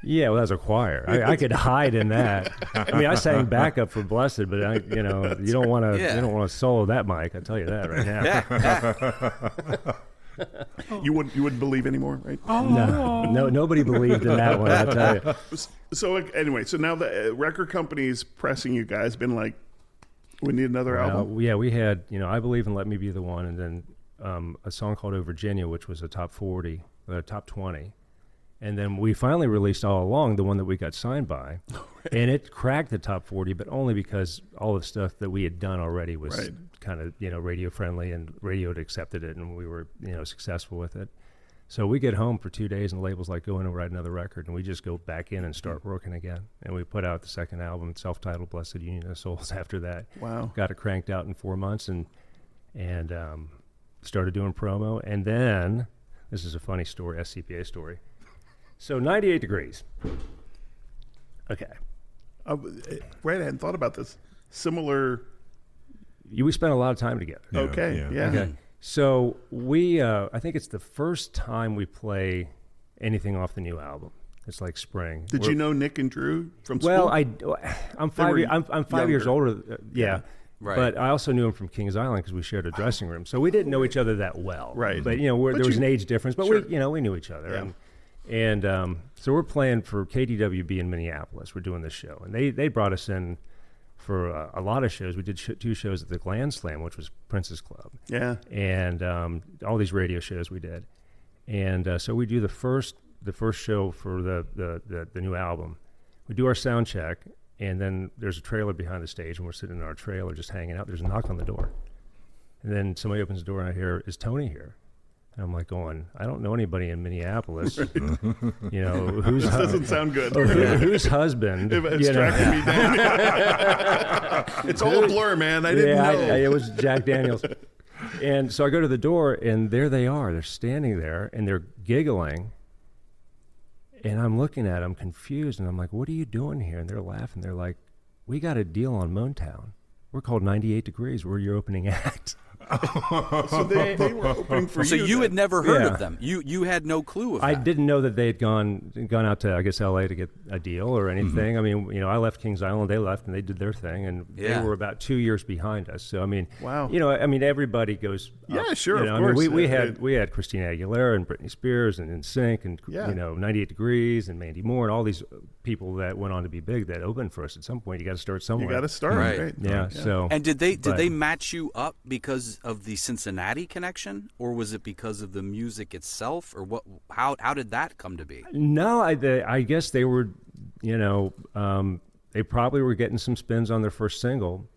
Yeah, well, that was a choir. I could hide in that. I mean, I sang backup for Blessid, but you don't want to solo that mic. I tell you that right now. you wouldn't believe anymore, right? No, nobody believed in that one. I tell you. So anyway, so now the record company's pressing you guys. Been like, we need another album. Yeah, we had I Believe and Let Me Be the One, and then a song called "Oh Virginia," which was a top 40, top 20. And then we finally released All Along, the one that we got signed by. And it cracked the top 40, but only because all the stuff that we had done already was kind of, radio friendly, and radio had accepted it, and we were, successful with it. So we get home for 2 days, and the label's like, go in and write another record. And we just go back in and start working again. And we put out the second album, self-titled Blessid Union of Souls, after that. Wow. Got it cranked out in 4 months and started doing promo. And then, this is a funny story, SCPA story. So 98 Degrees. Okay. Brad, I hadn't thought about this. Similar. We spent a lot of time together. Yeah, Okay. Yeah. Okay. So we, I think it's the first time we play anything off the new album. It's like spring. Did you know Nick and Drew from school? Well, I'm 5 years older. Yeah. Right. But I also knew him from Kings Island because we shared a dressing room. So we didn't know each other that well. Right. But there was an age difference. But we knew each other. Yeah. And so we're playing for KDWB in Minneapolis. We're doing this show, and they brought us in for a lot of shows. We did 2 shows at the Gland Slam, which was Prince's Club. Yeah. And all these radio shows we did, and so we do the first show for the new album. We do our sound check, and then there's a trailer behind the stage, and we're sitting in our trailer just hanging out. There's a knock on the door, and then somebody opens the door, and I hear, "Is Tony here?" And I'm like going, I don't know anybody in Minneapolis. Whose This doesn't sound good. Whose husband? It's tracking me down. It's all a blur, man. I didn't know. It was Jack Daniels. And so I go to the door, and there they are. They're standing there, and they're giggling. And I'm looking at them confused, and I'm like, what are you doing here? And they're laughing. They're like, we got a deal on Motown. We're called 98 Degrees. We're your opening act. So they were opening for you. So you then. had never heard of them. You had no clue of that. I didn't know that they had gone out to, I guess, L.A. to get a deal or anything. Mm-hmm. I mean, I left Kings Island, they left, and they did their thing, and they were about 2 years behind us. So I mean, wow. Everybody goes. Yeah, up, sure. Of course. I mean, we had Christina Aguilera and Britney Spears and NSYNC and 98 Degrees and Mandy Moore and all these people that went on to be big that opened for us. At some point, you got to start somewhere. You got to start, right? Yeah. So. And did they match you up because of the Cincinnati connection, or was it because of the music itself, or what? How did that come to be? No, I guess they were, they probably were getting some spins on their first single,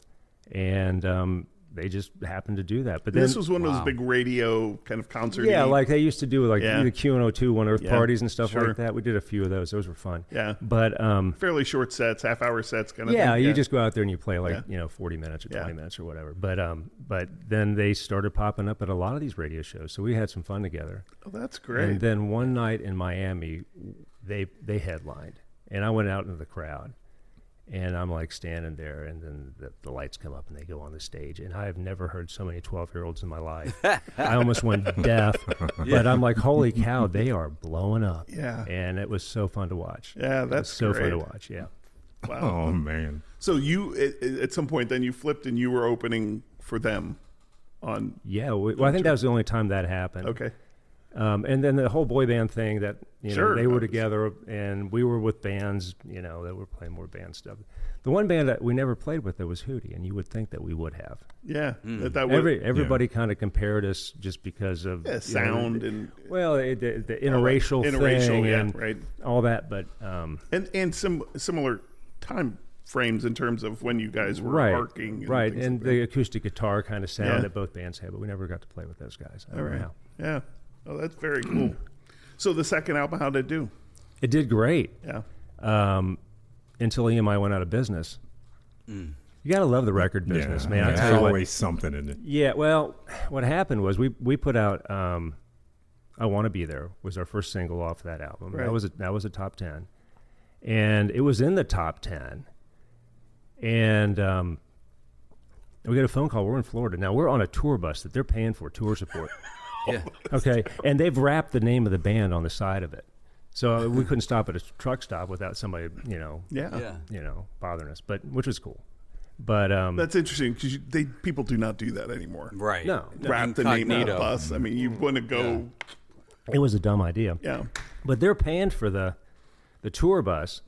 and they just happened to do that. But this was one of those big radio kind of concerts. Yeah, like they used to do the Q102 One Earth parties and stuff like that. We did a few of those. Those were fun. Yeah. But fairly short sets, half-hour sets kind of thing. Yeah, you just go out there and you play 40 minutes or 20 minutes or whatever. But then they started popping up at a lot of these radio shows. So we had some fun together. Oh, that's great. And then one night in Miami, they headlined. And I went out into the crowd. And I'm like standing there, and then the lights come up, and they go on the stage. And I have never heard so many 12-year-olds in my life. I almost went deaf. But I'm like, holy cow, they are blowing up. Yeah. And it was so fun to watch. Yeah, that's so great. fun to watch, yeah. Wow. Oh, man. So you, at some point, then you flipped, and you were opening for them on... Yeah, well, I think that was the only time that happened. Okay. And then the whole boy band thing that, Sure. they were together and we were with bands, that were playing more band stuff. The one band that we never played with, was Hootie, and you would think that we would have. Yeah. That would, everybody kind of compared us just because of sound and... Well, the interracial thing and right. all that, but... And similar time frames in terms of when you guys were arcing. Right, and the acoustic guitar kind of sound that both bands had, but we never got to play with those guys. All right. Yeah. Oh, that's very cool. So the second album, how did it do? It did great. Yeah. Until EMI went out of business. You got to love the record business, man. There's always something in it. Yeah, well, what happened was we put out I Want to Be There was our first single off that album. Right. That was a top 10. And it was in the top 10. And we got a phone call. We're in Florida. Now, we're on a tour bus that they're paying for, tour support. Yeah. Okay. And they've wrapped the name of the band on the side of it. So we couldn't stop at a truck stop without somebody, bothering us, which was cool. But that's interesting because people do not do that anymore. Right. No. Wrap the name on the bus. I mean, you want to go. Yeah. It was a dumb idea. Yeah. But they're paying for the tour bus,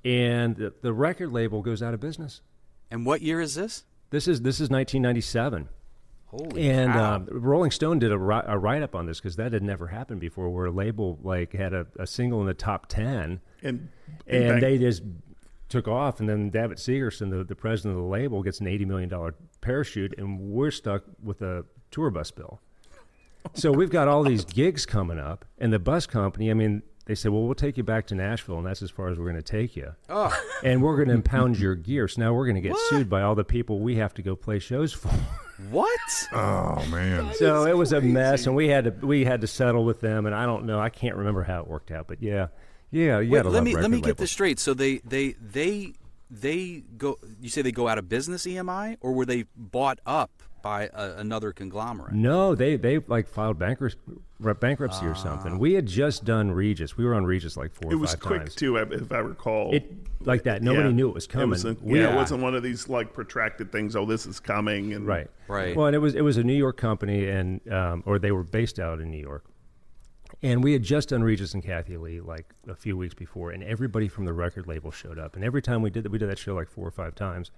and the record label goes out of business. And what year is this? This is 1997. Holy cow. Rolling Stone did a write-up on this because that had never happened before, where a label had a single in the top 10, and they just took off, and then David Segerson, the president of the label, gets an $80 million parachute, and we're stuck with a tour bus bill. So we've got all these gigs coming up, and the bus company, they said, well, we'll take you back to Nashville, and that's as far as we're going to take you. Oh. And we're going to impound your gear. So now we're going to get sued by all the people we have to go play shows for. What? Oh, man. So it was a mess, and we had to settle with them, and I don't know. I can't remember how it worked out, but yeah. Let me get this straight. So they go. You say they go out of business, EMI, or were they bought up by another conglomerate? No, they filed bankruptcy or something. We had just done Regis. We were on Regis like 4 or 5 times. It was quick too, if I recall. Like that. Nobody knew it was coming. It wasn't one of these like protracted things. Oh, this is coming. And right. Well, and it was a New York company, and or they were based out in New York. And we had just done Regis and Kathy Lee like a few weeks before, and everybody from the record label showed up. And every time we did that show like 4 or 5 times,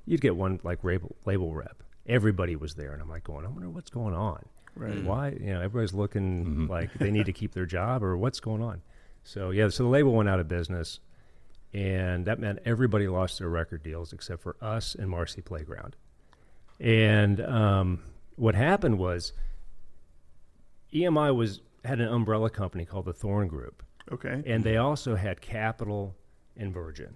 you'd get one like label rep. Everybody was there, and I'm like I wonder what's going on. Right. Why? Everybody's looking like they need to keep their job, or what's going on? So the label went out of business, and that meant everybody lost their record deals except for us and Marcy Playground. And what happened was EMI had an umbrella company called the Thorn Group. Okay. And they also had Capitol and Virgin.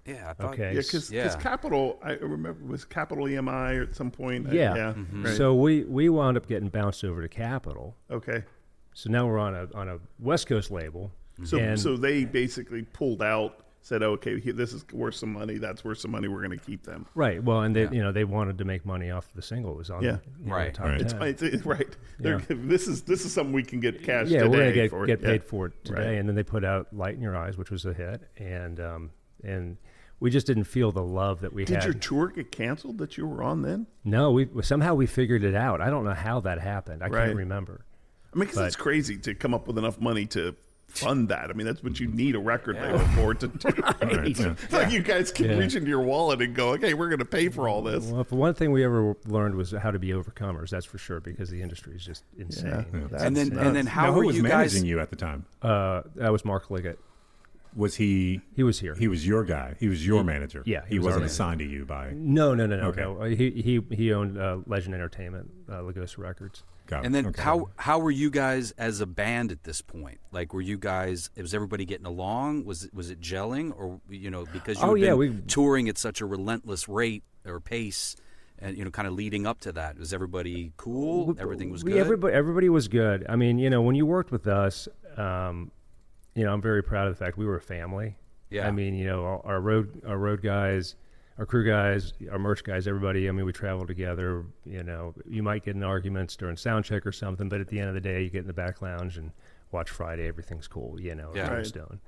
Yeah, I thought. Okay. Yeah, because Capitol, I remember, was Capitol EMI at some point. Yeah. Right. So we wound up getting bounced over to Capitol. Okay. So now we're on a West Coast label. So they basically pulled out, said, okay, this is worth some money. That's worth some money. We're going to keep them. Right. Well, and they wanted to make money off the single. It was on the top 10. It's right. Yeah. This is something we can get cash today. Yeah, we're going to get paid for it today. Right. And then they put out Light in Your Eyes, which was a hit. And we just didn't feel the love that we had. Did your tour get canceled that you were on then? No, somehow we figured it out. I don't know how that happened. I can't remember. Because it's crazy to come up with enough money to fund that. That's what you need a record label for to do. Right. It's like you guys can reach into your wallet and go, okay, we're going to pay for all this. Well, one thing we ever learned was how to be overcomers. That's for sure, because the industry is just insane. Yeah. And then how were you guys managing you at the time? That was Mark Liggett. Was he? He was here. He was your guy. He was your manager. Yeah, he wasn't assigned to you by. No. Okay. No. He owned Legend Entertainment, Lagos Records. Got it. And then how were you guys as a band at this point? Like, were you guys? Was everybody getting along? Was it gelling, or because you've been touring at such a relentless rate or pace, and kind of leading up to that, was everybody cool? Everything was good. Everybody was good. When you worked with us. I'm very proud of the fact we were a family. Yeah. Our road guys, our crew guys, our merch guys, everybody. We travel together. You might get in arguments during sound check or something, but at the end of the day, you get in the back lounge and watch Friday. Everything's cool. Stone.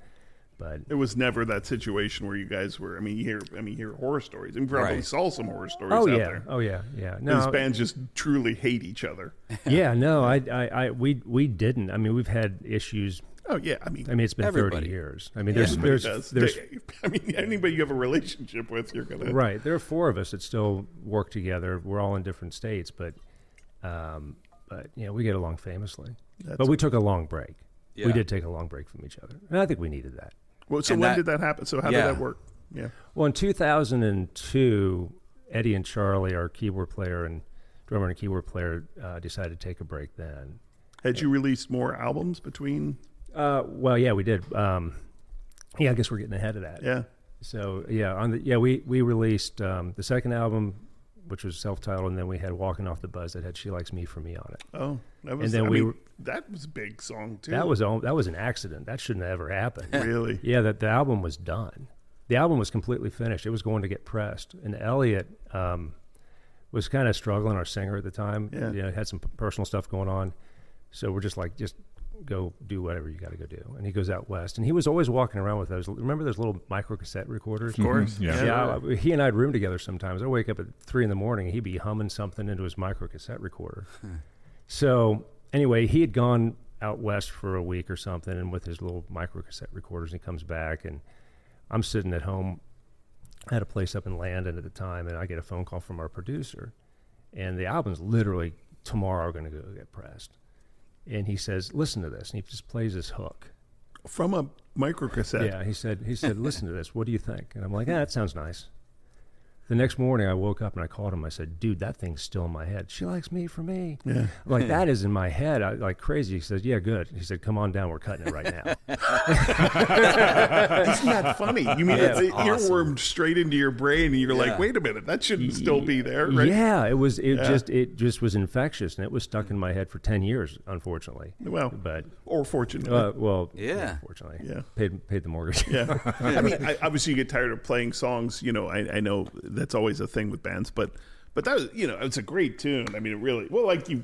But it was never that situation where you guys were. You hear horror stories, and you probably saw some horror stories out there. Oh yeah. No, these bands just truly hate each other. Yeah. No, we didn't. We've had issues. Oh yeah, it's been everybody. 30 years. There's anybody you have a relationship with, you're gonna right. There are 4 of us that still work together. We're all in different states, but we get along famously. But we took a long break. Yeah. We did take a long break from each other, and I think we needed that. Well, so when did that happen? So how did that work? Yeah. Well, in 2002, Eddie and Charlie, our keyboard player and drummer and keyboard player, decided to take a break. Then had you released more albums between? Well, yeah, we did. I guess we're getting ahead of that. Yeah. So we released the second album, which was self-titled, and then we had Walking Off the Buzz that had She Likes Me for Me on it. Oh, that was. And then That was a big song too. That was an accident. That shouldn't have ever happened. Really? Yeah, that the album was done. The album was completely finished. It was going to get pressed. And Elliot was kind of struggling, our singer at the time. Yeah. You know, had some personal stuff going on. So we're just like, just go do whatever you got to go do. And he goes out west. And he was always walking around with those. Remember those little micro cassette recorders? Of course. Yeah. He and I'd room together sometimes. I'd wake up at 3 a.m. He'd be humming something into his micro cassette recorder. So anyway, he had gone out west for a week or something, and with his little micro cassette recorders, he comes back, and I'm sitting at home. I had a place up in Landon at the time, and I get a phone call from our producer, and the album's literally tomorrow going to go get pressed. And he says, "Listen to this," and he just plays this hook from a micro cassette. Yeah, he said, "Listen to this. What do you think?" And I'm like, "That sounds nice." The next morning, I woke up and I called him. I said, "Dude, that thing's still in my head. She likes me for me." Yeah. I'm like, that is in my head. Like crazy. He said, "Yeah, good." He said, "Come on down. We're cutting it right now." Isn't that funny? You mean it's earwormed straight into your brain, and you're like, "Wait a minute, that shouldn't still be there." Right? Yeah, it was. It just was infectious, and it was stuck in my head for 10 years, unfortunately. Well, or fortunately. Unfortunately. Yeah. Paid the mortgage. Yeah. I mean, obviously you get tired of playing songs. You know, I know that's always a thing with bands, but that was, you know, it's a great tune. I mean, it really, like you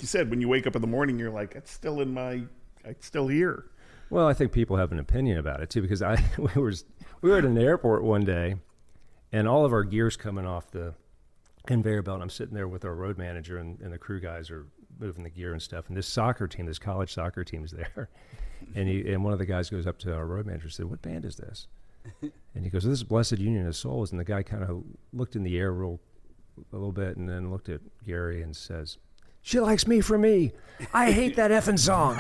said, when you wake up in the morning, you're like, it's still it's still here. Well, I think people have an opinion about it too, because we were at an airport one day, and all of our gear's coming off the conveyor belt. And I'm sitting there with our road manager, and the crew guys are moving the gear and stuff. And this college soccer team's there, and one of the guys goes up to our road manager and said, "What band is this?" And he goes, "This is Blessid Union of Souls." And the guy kind of looked in the air a little bit, and then looked at Gary and says, "She likes me for me. I hate that effing song."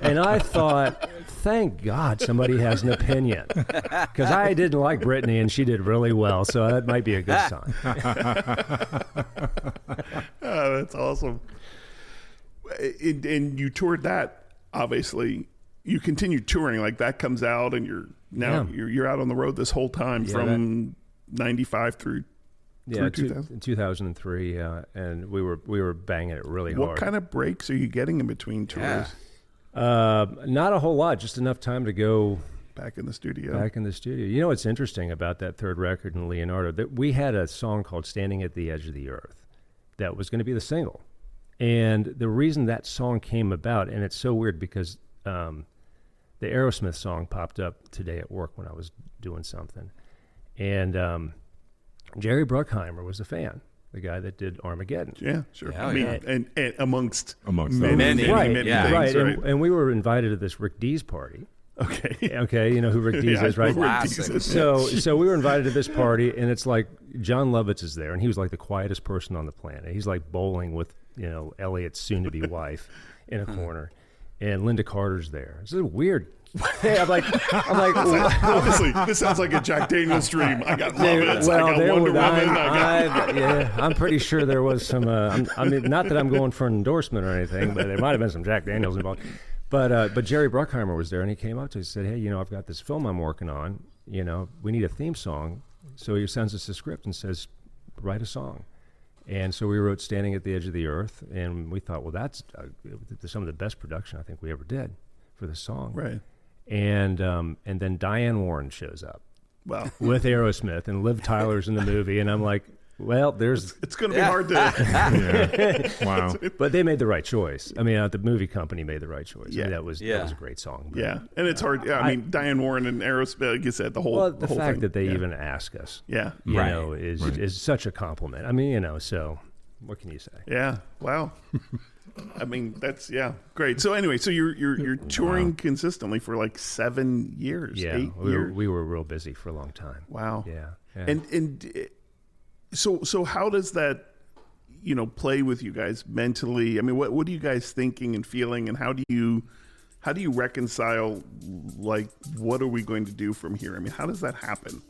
And I thought, thank God somebody has an opinion, because I didn't like Brittany and she did really well, so that might be a good sign. Oh, that's awesome. And you toured that, obviously. You continue touring, like that comes out, and you're out on the road this whole time from 95 through 2000? 2003, and we were banging it really hard. What kind of breaks are you getting in between tours? Not a whole lot, just enough time to go back in the studio. You know what's interesting about that third record in Leonardo? That we had a song called "Standing at the Edge of the Earth" that was going to be the single, and the reason that song came about, and it's so weird because the Aerosmith song popped up today at work when I was doing something, and Jerry Bruckheimer was a fan, the guy that did Armageddon. Yeah, sure. Yeah, I mean, and amongst many right, things, right. And we were invited to this Rick Dees party. Okay, you know who Rick Dees is, right? So we were invited to this party, and it's like John Lovitz is there, and he was like the quietest person on the planet. He's like bowling with, you know, Elliot's soon-to-be wife in a corner, and Linda Carter's there. It's a weird. Hey, I'm like, honestly, this sounds like a Jack Daniels dream. I got Lovitz, I got Wonder Woman. I'm pretty sure there was some. I mean, not that I'm going for an endorsement or anything, but there might have been some Jack Daniels involved. But Jerry Bruckheimer was there, and he came up to us and said, "Hey, you know, I've got this film I'm working on. You know, we need a theme song." So he sends us a script and says, "Write a song." And so we wrote "Standing at the Edge of the Earth," and we thought, well, that's some of the best production I think we ever did for the song. Right. And then Diane Warren shows up. Wow. With Aerosmith, and Liv Tyler's in the movie, and I'm like, well, it's going to be hard to. Wow. But they made the right choice. I mean, the movie company made the right choice. Yeah. I mean, that was a great song. But, and it's hard. Yeah, I mean, Diane Warren and Aerosmith, like you said, the whole fact thing. that they even ask us, you know, is such a compliment. I mean, you know, so what can you say? Yeah. Wow. I mean, that's great. So anyway, so you're touring consistently for like 7 years, 8 years. We were real busy for a long time. Wow. Yeah. And so how does that, you know, play with you guys mentally? I mean, what are you guys thinking and feeling, and how do you reconcile, like, what are we going to do from here? I mean, how does that happen?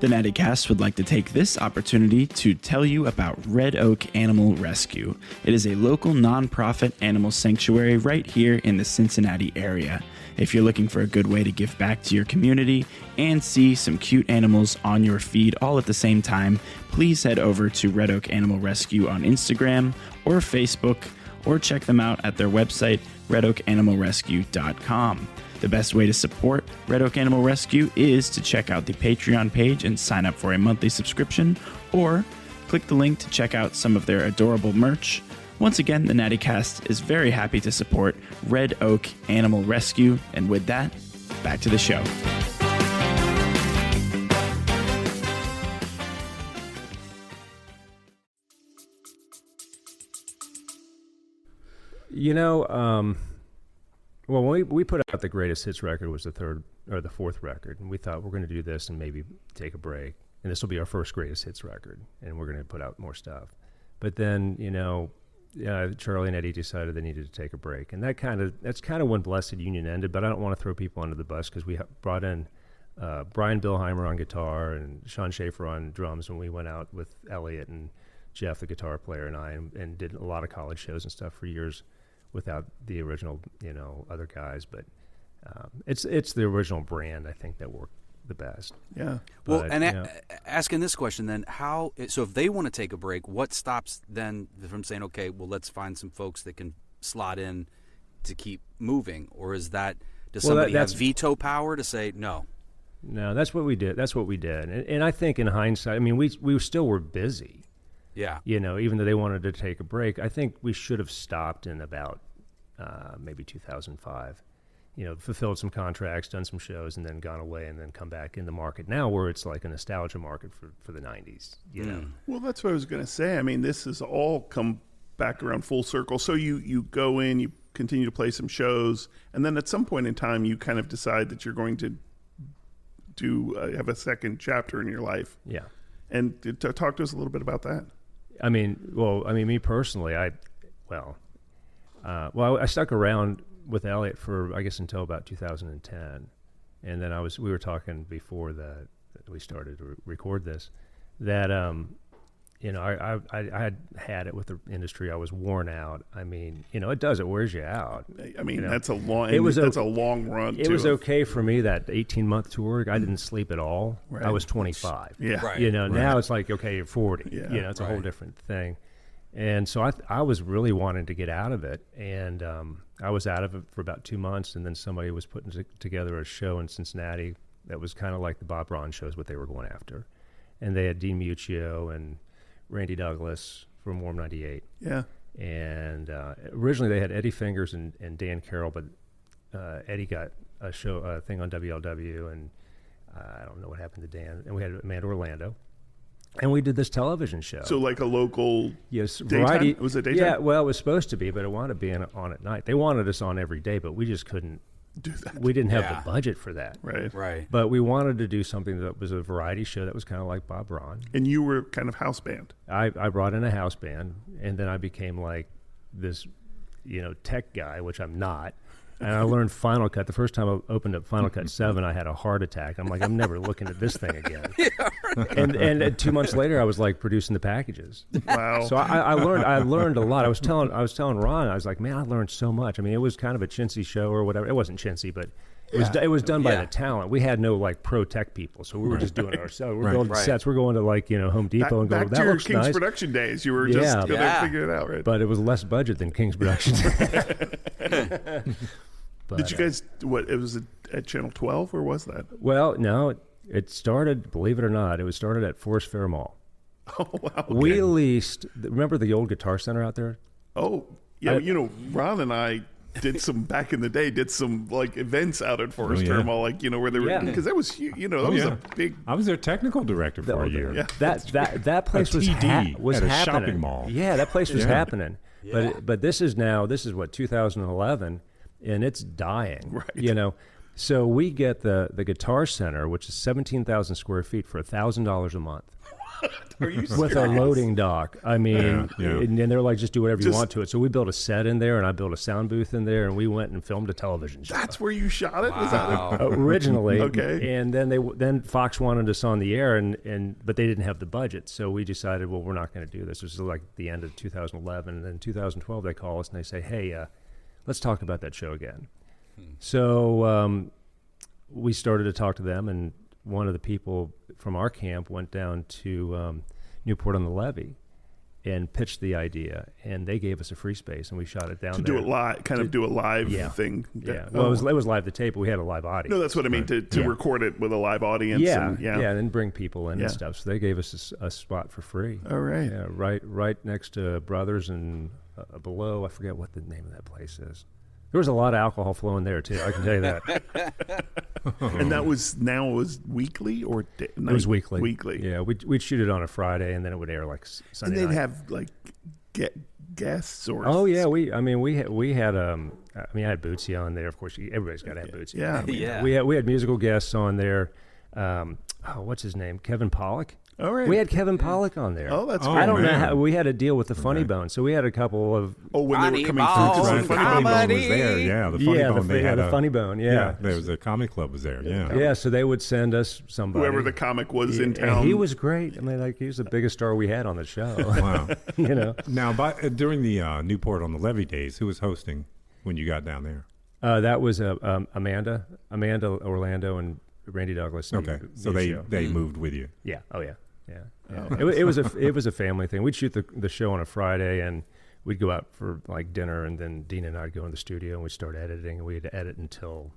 The Natty Cast would like to take this opportunity to tell you about Red Oak Animal Rescue. It is a local nonprofit animal sanctuary right here in the Cincinnati area. If you're looking for a good way to give back to your community and see some cute animals on your feed all at the same time, please head over to Red Oak Animal Rescue on Instagram or Facebook, or check them out at their website, redoakanimalrescue.com. The best way to support Red Oak Animal Rescue is to check out the Patreon page and sign up for a monthly subscription, or click the link to check out some of their adorable merch. Once again, the Natty Cast is very happy to support Red Oak Animal Rescue, and with that, back to the show. You know, well, when we put out the greatest hits record, was the third or the fourth record, and we thought we're going to do this and maybe take a break, and this will be our first greatest hits record, and we're going to put out more stuff. But then, you know, Charlie and Eddie decided they needed to take a break, and that's kind of when Blessid Union ended. But I don't want to throw people under the bus, because we brought in Brian Bilheimer on guitar and Sean Schaefer on drums when we went out with Elliot and Jeff, the guitar player, and I, and did a lot of college shows and stuff for years without the original, you know, other guys. But it's the original brand, I think, that worked the best. Yeah. Well, and asking this question then, so if they want to take a break, what stops then from saying, okay, well, let's find some folks that can slot in to keep moving? Or is that, does somebody have veto power to say no? No, that's what we did. And I think in hindsight, I mean, we still were busy. Yeah. You know, even though they wanted to take a break, I think we should have stopped in about maybe 2005. You know, fulfilled some contracts, done some shows, and then gone away, and then come back in the market now, where it's like a nostalgia market for the 90s, you know. Well, that's what I was going to say. I mean, this has all come back around full circle. So you go in, you continue to play some shows, and then at some point in time, you kind of decide that you're going to have a second chapter in your life. Yeah. And talk to us a little bit about that. I mean, me personally, I stuck around with Elliot for, I guess, until about 2010, and then we were talking before that we started to record this, that you know, I had it with the industry. I was worn out. I mean, you know, it wears you out. I mean, you know? that's a long run. It was okay for me, that 18-month tour. I didn't sleep at all. Right. I was 25. Yeah. Right. You know, now it's like, okay, you're 40. Yeah. You know, it's a whole different thing. And so I was really wanting to get out of it, and I was out of it for about 2 months, and then somebody was putting together a show in Cincinnati that was kind of like the Bob Ron shows, what they were going after. And they had Dean Muccio and Randy Douglas from Warm 98. Yeah. And originally they had Eddie Fingers and Dan Carroll, but Eddie got a thing on WLW, and I don't know what happened to Dan. And we had Amanda Orlando. And we did this television show. So like a local variety. Was it daytime? Yeah, well, it was supposed to be, but it wanted to be on at night. They wanted us on every day, but we just couldn't do that. We didn't have the budget for that. Right. But we wanted to do something that was a variety show that was kind of like Bob Ron. And you were kind of house band. I brought in a house band, and then I became like this, you know, tech guy, which I'm not. And I learned Final Cut. The first time I opened up Final Cut 7, I had a heart attack. I'm like, I'm never looking at this thing again. And 2 months later, I was like producing the packages. Wow. So I learned a lot. I was telling Ron, I was like, man, I learned so much. I mean, it was kind of a chintzy show or whatever. It wasn't chintzy, but it was done by the talent. We had no like pro tech people, so we were just doing it ourselves. We're building sets. We're going to like, you know, Home Depot and going, that looks King's nice. Production days. You were just going to figure it out, right? But it was less budget than King's Production. But, did you guys, it was at Channel 12, or was that? Well, no, it started, believe it or not, it was started at Forest Fair Mall. Oh, wow. Okay. We leased, remember the old Guitar Center out there? Oh, yeah. You know, Ron and I did some, back in the day, like events out at Forest Fair Mall, like, you know, where they were, because that was, you know, that was a big. I was their technical director for a year. Yeah. That place was happening. A shopping mall. Yeah, that place was happening. Yeah. But this is what, 2011. And it's dying, right? You know, so we get the Guitar Center, which is 17,000 square feet, for $1,000 a month. Are you with a loading dock. I mean, Yeah. And they're like, just do whatever you want to it. So we built a set in there, and I built a sound booth in there, and we went and filmed a television show. That's where you shot it? Was Wow. that Originally. Okay. And then then Fox wanted us on the air, but they didn't have the budget. So we decided, well, we're not going to do this. This was like the end of 2011. And then in 2012, they call us and they say, hey, let's talk about that show again. So we started to talk to them, and one of the people from our camp went down to Newport on the Levee and pitched the idea, and they gave us a free space, and we shot it down to there. do it live, do a live thing. Yeah. Well, it was live to tape, but we had a live audience. No, that's what I mean, to record it with a live audience. Yeah, and, and then bring people in and stuff. So they gave us a spot for free. All right. Yeah, right next to Brothers, and below, I forget what the name of that place is. There was a lot of alcohol flowing there too. I can tell you that. And that was weekly or It was weekly. Weekly. Yeah, we'd shoot it on a Friday, and then it would air like Sunday And they'd night. have like guests or. Oh yeah, we had I had Bootsy on there. Of course, everybody's got to have Bootsy. Yeah. I mean, Yeah. We had musical guests on there. What's his name? Kevin Pollak. All right. We had Kevin Pollak on there. Oh, that's I don't know man. how we had to deal with the Funny Bone, so we had a couple of when they were coming Funny through. Bone To The the Funny Bone was comedy. there. Yeah, the Funny Bone. They had the Funny Bone. Yeah. there was a comedy club was there. Yeah. Yeah, so they would send us somebody. whoever the comic was in And town. he was great. I mean, like he was the biggest star we had on the show. Wow. You know, Now, during the Newport on the Levee days, who was hosting when you got down there? that was Amanda Orlando, and Randy Douglas. Okay, so they moved with you. Yeah. Oh yeah. Yeah. It was a family thing. We'd shoot the show on a Friday, and we'd go out for like dinner, and then Dean and I'd go in the studio and we'd start editing, and we'd edit until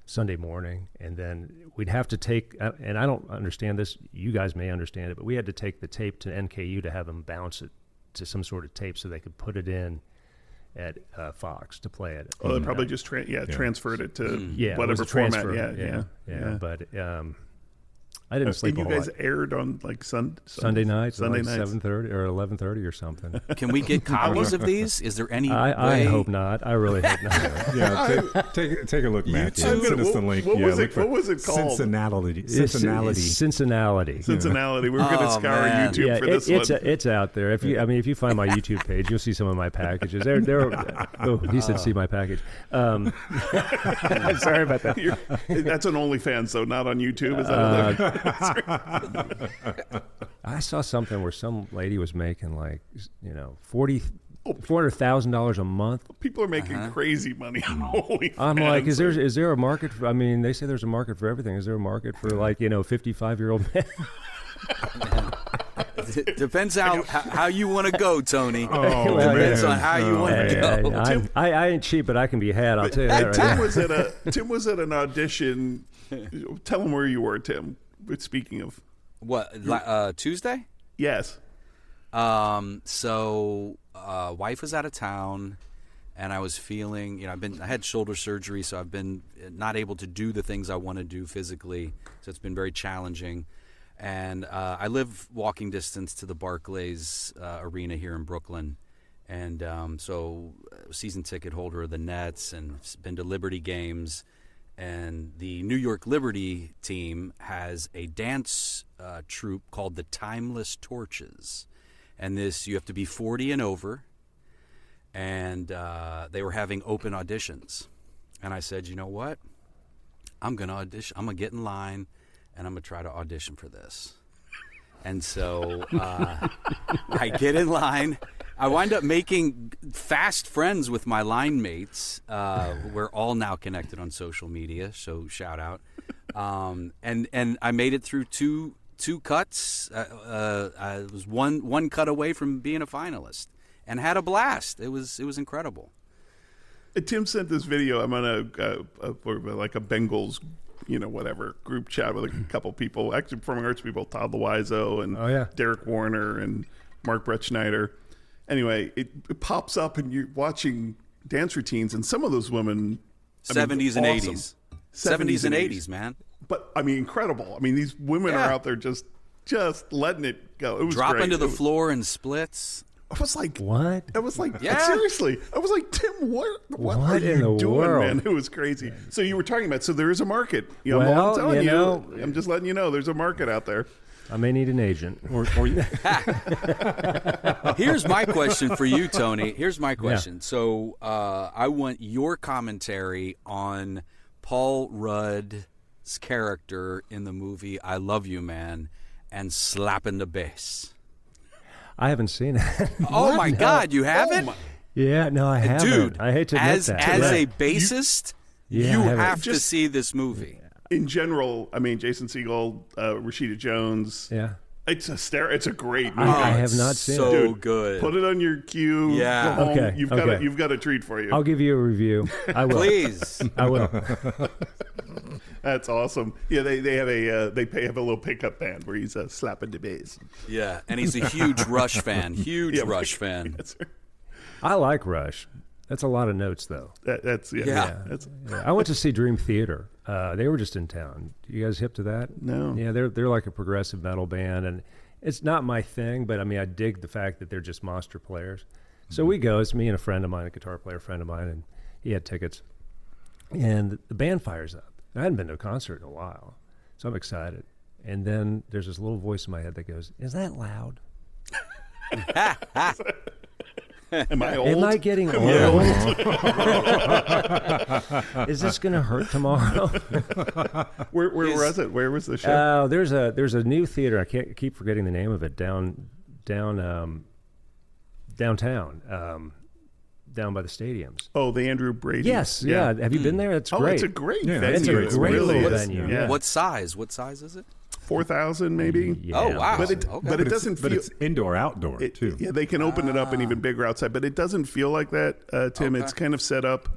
Sunday morning, and then we'd have to take. And I don't understand this. You guys may understand it, but we had to take the tape to NKU to have them bounce it to some sort of tape so they could put it in at Fox to play it. Oh, they probably just transferred it to it was whatever a transfer. format. Yeah. But I didn't sleep And a you whole guys lot. aired on like Sunday nights, Sunday like nights. 7:30 or 11:30 or something. Can we get copies of these? Is there any way? I hope not. I really hope not. Yeah, take a look, Matthew. Send us the link. What was look for what was it called? Cincinnati. Cincinnati. Cincinnati. We were going to Oh, scour man. YouTube Yeah, for this one. it's out there. If you find my YouTube page, you'll see some of my packages. He said, "See my package." I'm sorry about that. That's on OnlyFans, though, not on YouTube. Is that I saw something where some lady was making like $400,000 a month. people are making crazy money on OnlyFans? I'm like, is there a market? I mean, they say there's a market for everything. Is there a market for 55-year-old men? Depends how you want to go, Tony. Oh, Depends man. on how you want to go. I ain't cheap, but I can be had. I'll tell you that right now. Tim was at an audition. Tell him where you were, Tim. But speaking of, What, Tuesday? yes, So wife was out of town, and I was feeling, I had shoulder surgery, so I've been not able to do the things I want to do physically. So it's been very challenging. And I live walking distance to the Barclays Arena here in Brooklyn. And so season ticket holder of the Nets, and been to Liberty games. And the New York Liberty team has a dance troupe called the Timeless Torches. And you have to be 40 and over. And they were having open auditions. And I said, you know what? I'm going to audition. I'm going to get in line, and I'm going to try to audition for this. And so I get in line. I wind up making fast friends with my line mates. We're all now connected on social media, so shout out. And I made it through two cuts. I was one cut away from being a finalist, and had a blast. It was incredible. Tim sent this video. I'm on like a Bengals, whatever group chat with a couple people, actually performing arts people, Todd Loizo and Derek Warner and Mark Brett Schneider. Anyway, it pops up, and you're watching dance routines, and some of those women, 70s and awesome. 80s. 70s and 80s, man. But incredible. I mean, these women are out there just letting it go. It was Dropping great. to the floor in splits. I was like, what? I was like, Yeah. seriously. I was like, Tim, what are in you the doing, world? man? It was crazy. So you were talking about, so there is a market. Well, I'm telling you know- I'm just letting you know, there's a market out there. I may need an agent. Here's my question for you, Tony. Here's my question. Yeah. So I want your commentary on Paul Rudd's character in the movie I Love You, Man, and slapping the bass. I haven't seen it. Oh, my God, you haven't? Yeah, no, I haven't. Dude, I hate to admit that. As a bassist, you have to see this movie. In general, I mean, Jason Segel, Rashida Jones. Yeah. It's a great movie. I have not seen it. So good. Put it on your queue. Yeah. Go home. Okay. You've got a treat for you. I'll give you a review. I will. Please. I will. That's awesome. Yeah, they have a little pickup band where he's slapping the bass. Yeah, and he's a huge Rush fan. Rush fan. Yes, sir. I like Rush. That's a lot of notes, though. That's. I went to see Dream Theater. They were just in town. You guys hip to that? No. Yeah, they're like a progressive metal band, and it's not my thing, but I mean, I dig the fact that they're just monster players. So we go. It's me and a friend of mine, a guitar player friend of mine, and he had tickets. And the band fires up. I hadn't been to a concert in a while, so I'm excited. And then there's this little voice in my head that goes, "Is that loud?" Am I old? Am I getting old? Is this going to hurt tomorrow? Where was it? Where was the show? There's a new theater. I keep forgetting the name of it. Downtown, down by the stadiums. Oh, the Andrew Brady. Yes, yeah. Have you been there? It's great. It's a great venue. It's a great little venue. Yeah. What size? What size is it? 4,000 maybe. Yeah. Oh wow! But it doesn't feel. But it's indoor outdoor too. Yeah, they can open it up and even bigger outside, but it doesn't feel like that, Tim. Okay. It's kind of set up.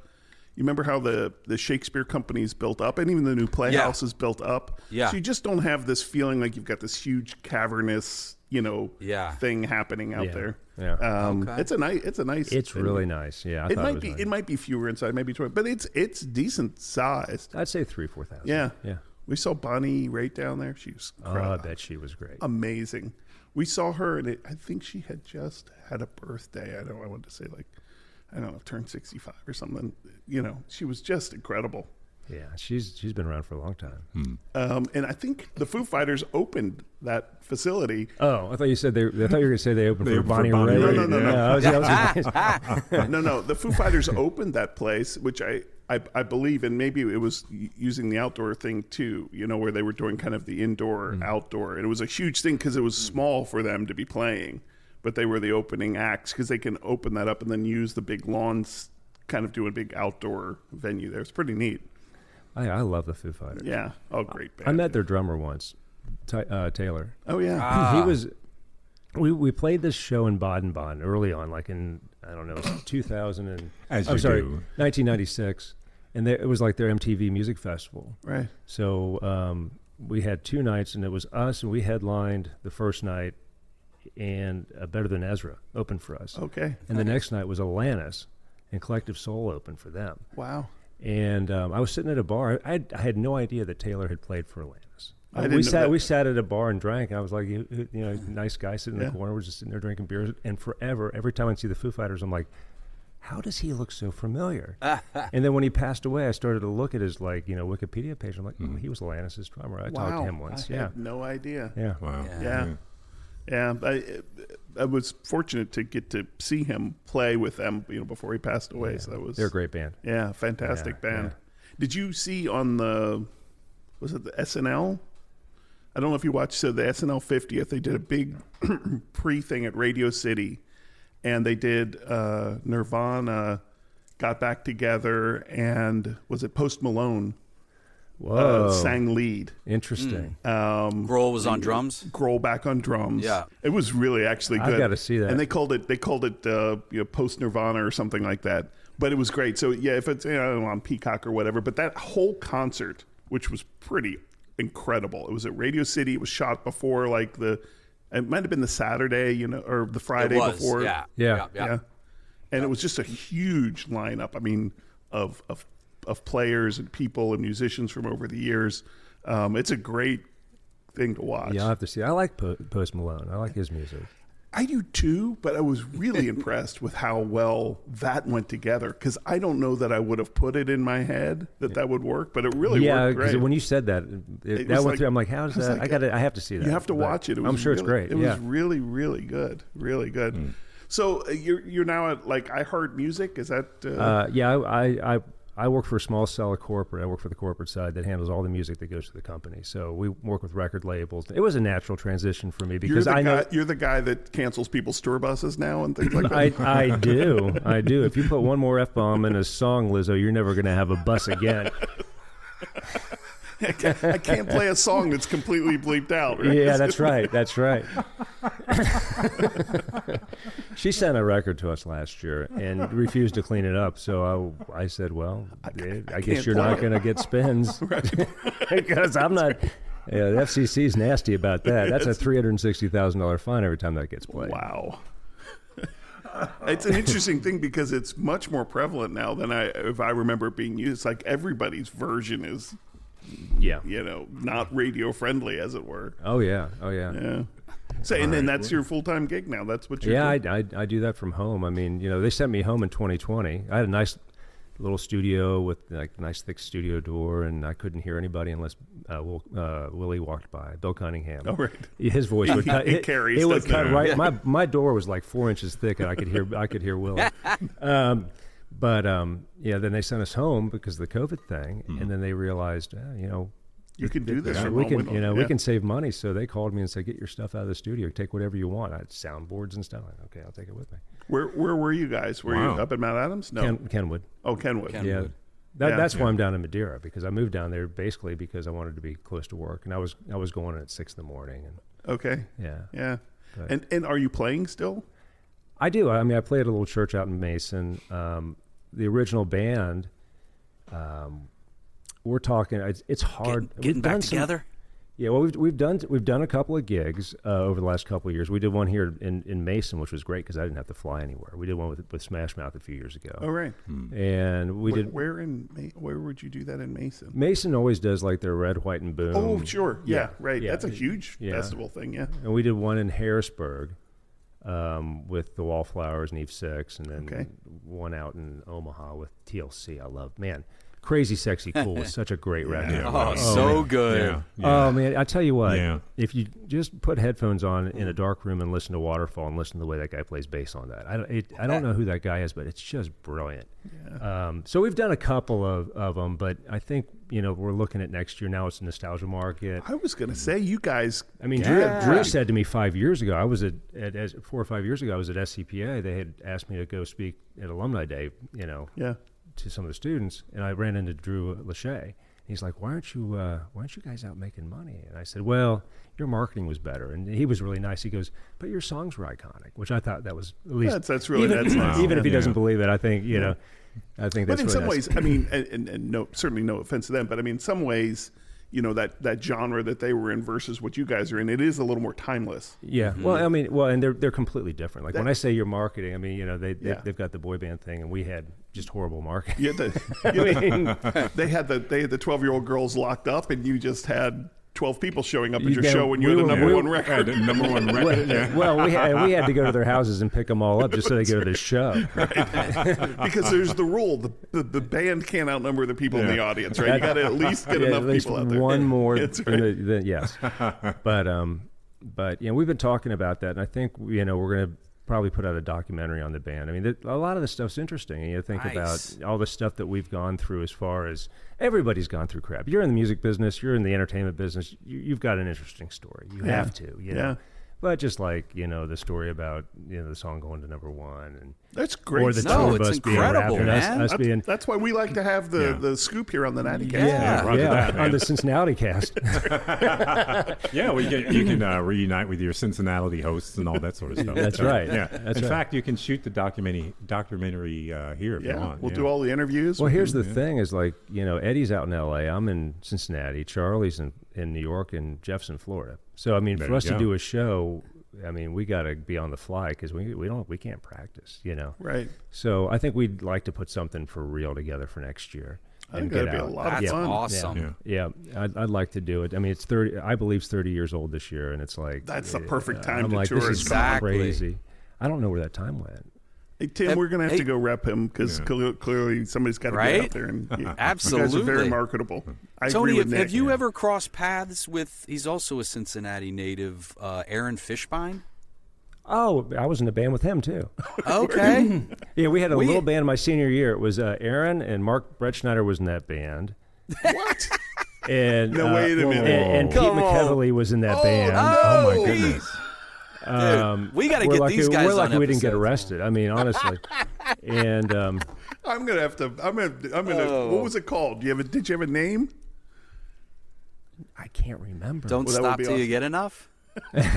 You remember how the Shakespeare Company is built up, and even the new Playhouse is built up. Yeah. So you just don't have this feeling like you've got this huge cavernous, thing happening out there. Yeah. It's a nice. It's venue. really nice. Yeah. It might be fewer inside, maybe 20, but it's decent sized. I'd say 3,000-4,000. Yeah. Yeah. We saw Bonnie right down there. She was I bet she was great. Amazing. We saw her, and I think she had just had a birthday. I wanted to say turned 65 or something. She was just incredible. Yeah, she's been around for a long time. And I think the Foo Fighters opened that facility. Oh, I thought you said I thought you were going to say they opened for Bonnie Bonnie Raitt. Raitt. No. No. The Foo Fighters opened that place, which I believe, and maybe it was using the outdoor thing too, where they were doing kind of the indoor, outdoor. And it was a huge thing because it was small for them to be playing, but they were the opening acts because they can open that up and then use the big lawns, kind of do a big outdoor venue there. It's pretty neat. I love the Foo Fighters. Yeah. Oh, great band. I met their drummer once, Taylor. Oh, yeah. He was. We played this show in Baden-Baden early on, like in 2000 and 1996, and it was like their MTV Music Festival. Right. So we had 2 nights, and it was us, and we headlined the first night, and Better Than Ezra opened for us. Okay. And the next night was Alanis, and Collective Soul opened for them. Wow. And I was sitting at a bar. I had no idea that Taylor had played for Alanis. We sat at a bar and drank. I was like, nice guy sitting in the corner. We're just sitting there drinking beers. And forever, every time I see the Foo Fighters, I'm like, how does he look so familiar? And then when he passed away, I started to look at his Wikipedia page. I'm like, oh, he was Alanis' drummer. I talked to him once. I had no idea. Yeah. Wow. Yeah. I was fortunate to get to see him play with them, before he passed away. Yeah. So they're a great band. Yeah, fantastic band. Yeah. Did you see on the SNL? I don't know if you watched the SNL 50th. They did a big pre-thing at Radio City, and they did Nirvana got back together, and was it Post Malone? Sang lead. Interesting. Grohl was on drums. Grohl back on drums. Yeah, it was really actually good. I've got to see that. And they called it post Nirvana or something like that. But it was great. So yeah, if it's on Peacock or whatever. But that whole concert, which was pretty incredible. It was at Radio City. It was shot before it might have been the Saturday, or the Friday before. Yeah. And it was just a huge lineup. I mean, of players and people and musicians from over the years. It's a great thing to watch. Yeah, I'll have to see. I like Post Malone. I like his music. I do too, but I was really impressed with how well that went together, because I don't know that I would have put it in my head that would work, but it really worked great. Yeah, when you said that, that went through. I'm like, how's that? Like, I have to see that. You have to watch it. I'm sure it's great. It was really, really good. Really good. So you're now at like iHeartMedia. Is that? I work for a small seller corporate. I work for the corporate side that handles all the music that goes to the company. So we work with record labels. It was a natural transition for me because you're the guy that cancels people's tour buses now and things like that. I do. If you put one more F-bomb in a song, Lizzo, you're never going to have a bus again. I can't play a song that's completely bleeped out. Right? Yeah, that's right. That's right. She sent a record to us last year and refused to clean it up. So I said, well, I guess you're not going to get spins. Because I'm not. Yeah, the FCC's nasty about that. That's a $360,000 fine every time that gets played. Wow. It's an interesting thing because it's much more prevalent now than if I remember it being used. Like everybody's version is, not radio friendly, as it were. Oh yeah. So, and then that's your full-time gig now. That's what you're doing? I do that from home. I mean, they sent me home in 2020. I had a nice little studio with like a nice thick studio door, and I couldn't hear anybody unless Willie walked by. Bill Cunningham. Oh, right. His voice would cut. It would cut right. My door was like 4 inches thick, and I could hear Willie. But then they sent us home because of the COVID thing, and then they realized, you can do this. We can save money. So they called me and said, "Get your stuff out of the studio. Take whatever you want." I had soundboards and stuff. Okay, I'll take it with me. Where were you guys? Were you up at Mount Adams? No, Kenwood. Oh, Kenwood. Yeah. That's why I'm down in Madeira, because I moved down there basically because I wanted to be close to work, and I was going in at 6 a.m. And okay. Yeah. But, and are you playing still? I do. I mean, I play at a little church out in Mason. The original band. We're talking. It's hard. Getting back together. Yeah, well, we've done a couple of gigs over the last couple of years. We did one here in Mason, which was great because I didn't have to fly anywhere. We did one with Smash Mouth a few years ago. Oh, right. And we did. Where would you do that in Mason? Mason always does like their Red, White, and Boom. Oh, sure. Yeah, right. Yeah. That's a huge festival thing. Yeah. And we did one in Harrisburg with the Wallflowers and Eve Six, and then one out in Omaha with TLC. I love, Crazy Sexy Cool was such a great record. So good. Oh, man, I tell you what, if you just put headphones on in a dark room and listen to Waterfall and listen to the way that guy plays bass on that, I don't know who that guy is, but it's just brilliant. Yeah. So we've done a couple of them, but I think, we're looking at next year. Now it's a nostalgia market. I was going to say, you guys. I mean, Drew said to me 5 years ago, 4 or 5 years ago, I was at SCPA. They had asked me to go speak at Alumni Day, to some of the students, and I ran into Drew Lachey. He's like, why aren't you guys out making money? And I said, well, your marketing was better. And he was really nice. He goes, but your songs were iconic, which I thought that was at least that's really nice. Even if he doesn't believe it, I think I think that's. But in really some nice. ways, I mean, and no, certainly no offense to them, but I mean, in some ways, that genre that they were in versus what you guys are in, it is a little more timeless. Yeah. Mm-hmm. Well, I mean, and they're completely different. Like when I say your marketing, I mean, they've got the boy band thing, and we had just horrible marketing. Yeah. They had the 12-year-old girls locked up, and you just had 12 people showing up at your show when you had the number one record. Number one record. Well, we had to go to their houses and pick them all up just so they go to the show. Right. Because there's the rule: the band can't outnumber the people in the audience, right? You got to at least get enough people out there. One more. That's right. Yes. But we've been talking about that, and I think we're going to probably put out a documentary on the band. I mean, a lot of the stuff's interesting. And you think about all the stuff that we've gone through as far as everybody's gone through crap. You're in the music business. You're in the entertainment business. You've got an interesting story. You have to, know. But just like, the story about, the song going to number one. And that's great. Or the two of us being incredible, rapping. man. That's why we like to have the scoop here on the Natty Cast. Yeah, on the Cincinnati Cast. You can reunite with your Cincinnati hosts and all that sort of stuff. That's right. Yeah. That's In right. fact, you can shoot the documentary here if you want. We'll do all the interviews. Well, here's the thing is like, Eddie's out in L.A., I'm in Cincinnati, Charlie's in New York, and Jeff's in Florida. So, I mean, for us to do a show, I mean, we got to be on the fly because we can't practice, Right. So I think we'd like to put something for real together for next year. and get out. Be a lot of fun. Awesome. Yeah. I'd like to do it. I mean, it's 30. I believe it's 30 years old this year, and it's like that's the perfect time to like, tour. This is crazy. I don't know where that time went. Hey, Tim, we're going to have to go rep him because clearly somebody's got to get out there. And absolutely. You guys are very marketable. Tony, have you ever crossed paths with, he's also a Cincinnati native, Aaron Fishbein? Oh, I was in a band with him, too. Okay. Yeah, we had a little band my senior year. It was Aaron, and Mark Bretschneider was in that band. What? And, no, wait a minute. And Pete McKevely was in that band. Oh, my goodness. Dude, we got to get these guys. We're lucky on we didn't get arrested. I mean, honestly. And I'm gonna have to. I'm gonna. What was it called? Did you have a name? I can't remember. Don't stop till you get enough. Brett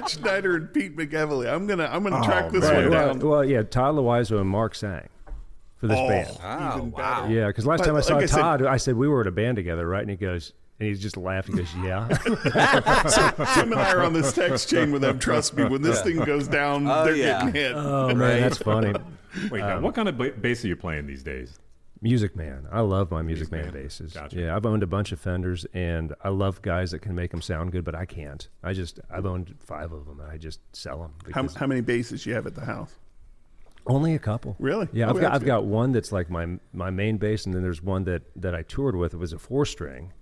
Schneider and Pete McEvely. I'm gonna track this one down. Well, yeah, Todd Loizo and Mark sang for this band. Oh, wow. Yeah, because last time I saw Todd, I said we were in a band together, right? And he goes. And he just laughed. He goes, "Yeah." So Tim and I are on this text chain with them. Trust me, when this thing goes down, they're getting hit. Oh man, that's funny. Wait, now, what kind of bass are you playing these days? Music Man. I love my Music Man basses. Gotcha. Yeah, I've owned a bunch of Fenders, and I love guys that can make them sound good, but I can't. I've owned 5 of them, and I just sell them. How many basses you have at the house? Only a couple. Really? Yeah, I've got one that's like my main bass, and then there's one that I toured with. It was a 4-string.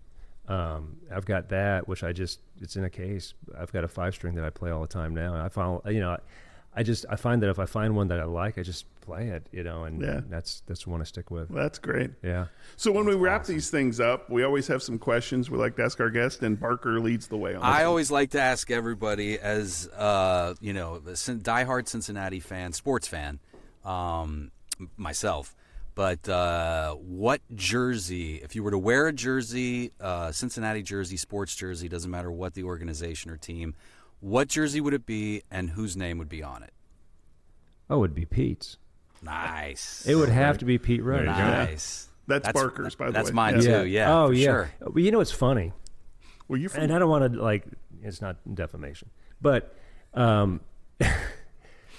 I've got that, which it's in a case. I've got a 5-string that I play all the time now. And I find that if I find one that I like, I just play it, and that's the one I stick with. Well, that's great. Yeah. So when we wrap these things up, we always have some questions we like to ask our guest, and Barker leads the way on this. I always like to ask everybody as, a diehard Cincinnati fan, sports fan, myself. But what jersey, if you were to wear a jersey, Cincinnati jersey, sports jersey, doesn't matter what the organization or team, what jersey would it be and whose name would be on it? Oh, it'd be Pete's. Nice. It would have to be Pete Rose. Nice. That's Barker's, by the way. That's mine too, yeah. Oh, yeah. Sure. Well, it's funny. Well, you're from... And I don't want to, it's not defamation. But my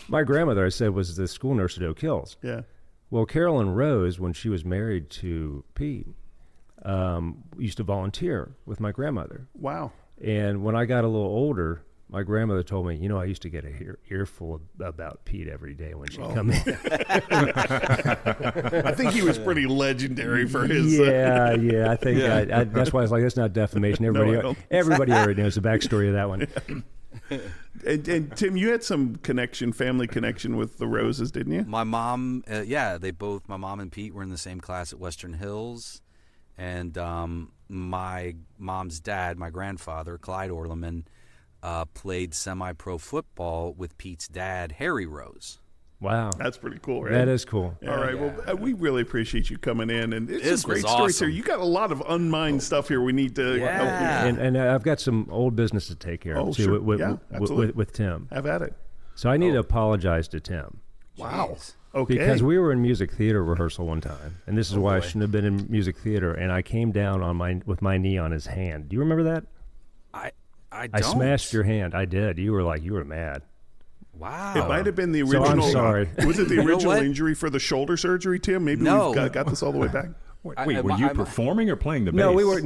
grandmother, I said, was the school nurse at Oak Hills. Yeah. Well, Carolyn Rose, when she was married to Pete, used to volunteer with my grandmother. Wow. And when I got a little older, my grandmother told me, I used to get a earful about Pete every day when she'd come in. I think he was pretty legendary for his... Yeah, I think that's why I was like, that's not defamation. Everybody already knows the backstory of that one. And Tim, you had some family connection with the Roses, didn't you? My mom, my mom and Pete were in the same class at Western Hills, and my mom's dad, my grandfather, Clyde Orleman, played semi-pro football with Pete's dad, Harry Rose. Wow. That's pretty cool, right? That is cool. Yeah, all right. Yeah. Well, we really appreciate you coming in. And it's some great stories here. You got a lot of unmined stuff here we need to help you. And I've got some old business to take care of, too, sure. with Tim. Have at it. So I need to apologize to Tim. Wow. Okay. Because we were in music theater rehearsal one time, and this is why I shouldn't have been in music theater, and I came down with my knee on his hand. Do you remember that? I don't. I smashed your hand. I did. You were mad. Wow. It might have been the original. So I'm sorry. Was it the original injury for the shoulder surgery, Tim? Maybe we've got this all the way back. Wait, were you performing or playing the bass? No, we were.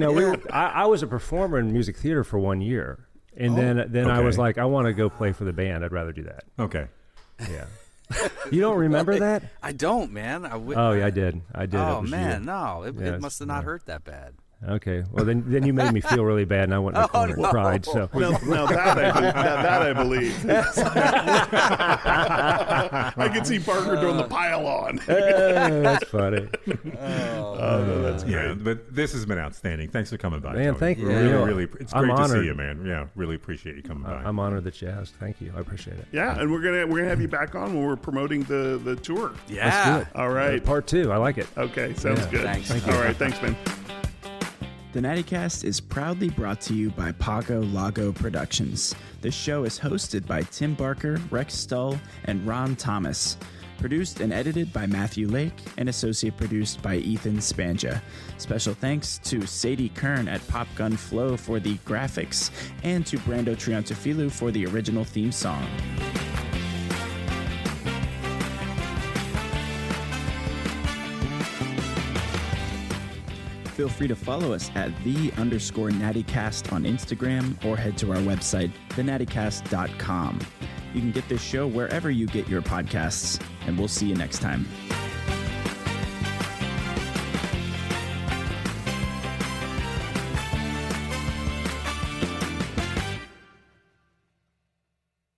I was a performer in music theater for 1 year, and then I was like, I want to go play for the band. I'd rather do that. Okay. Yeah. You don't remember that? I don't, man. Yeah, I did. Oh man, no, it must have not hurt that bad. Okay, well then you made me feel really bad, and I went in the corner and cried. So now that I believe. I can see Parker doing the pile on. That's funny. No, that's great. Yeah, but this has been outstanding. Thanks for coming by, man. Tony. Thank you. Really, it's great to see you, man. Yeah, really appreciate you coming by. I'm honored that you asked. Thank you. I appreciate it. Yeah, and we're gonna have you back on when we're promoting the tour. Yeah, let's do it. All right, part 2. I like it. Okay, sounds good. Thanks. Thank you. All right, thanks, man. The NattyCast is proudly brought to you by Pago Lago Productions. This show is hosted by Tim Barker, Rex Stull, and Ron Thomas. Produced and edited by Matthew Lake and associate produced by Ethan Spanja. Special thanks to Sadie Kern at Pop Gun Flow for the graphics and to Brando Triantafilu for the original theme song. feel free to follow us at _NattyCast on Instagram or head to our website, thenattycast.com. You can get this show wherever you get your podcasts, and we'll see you next time.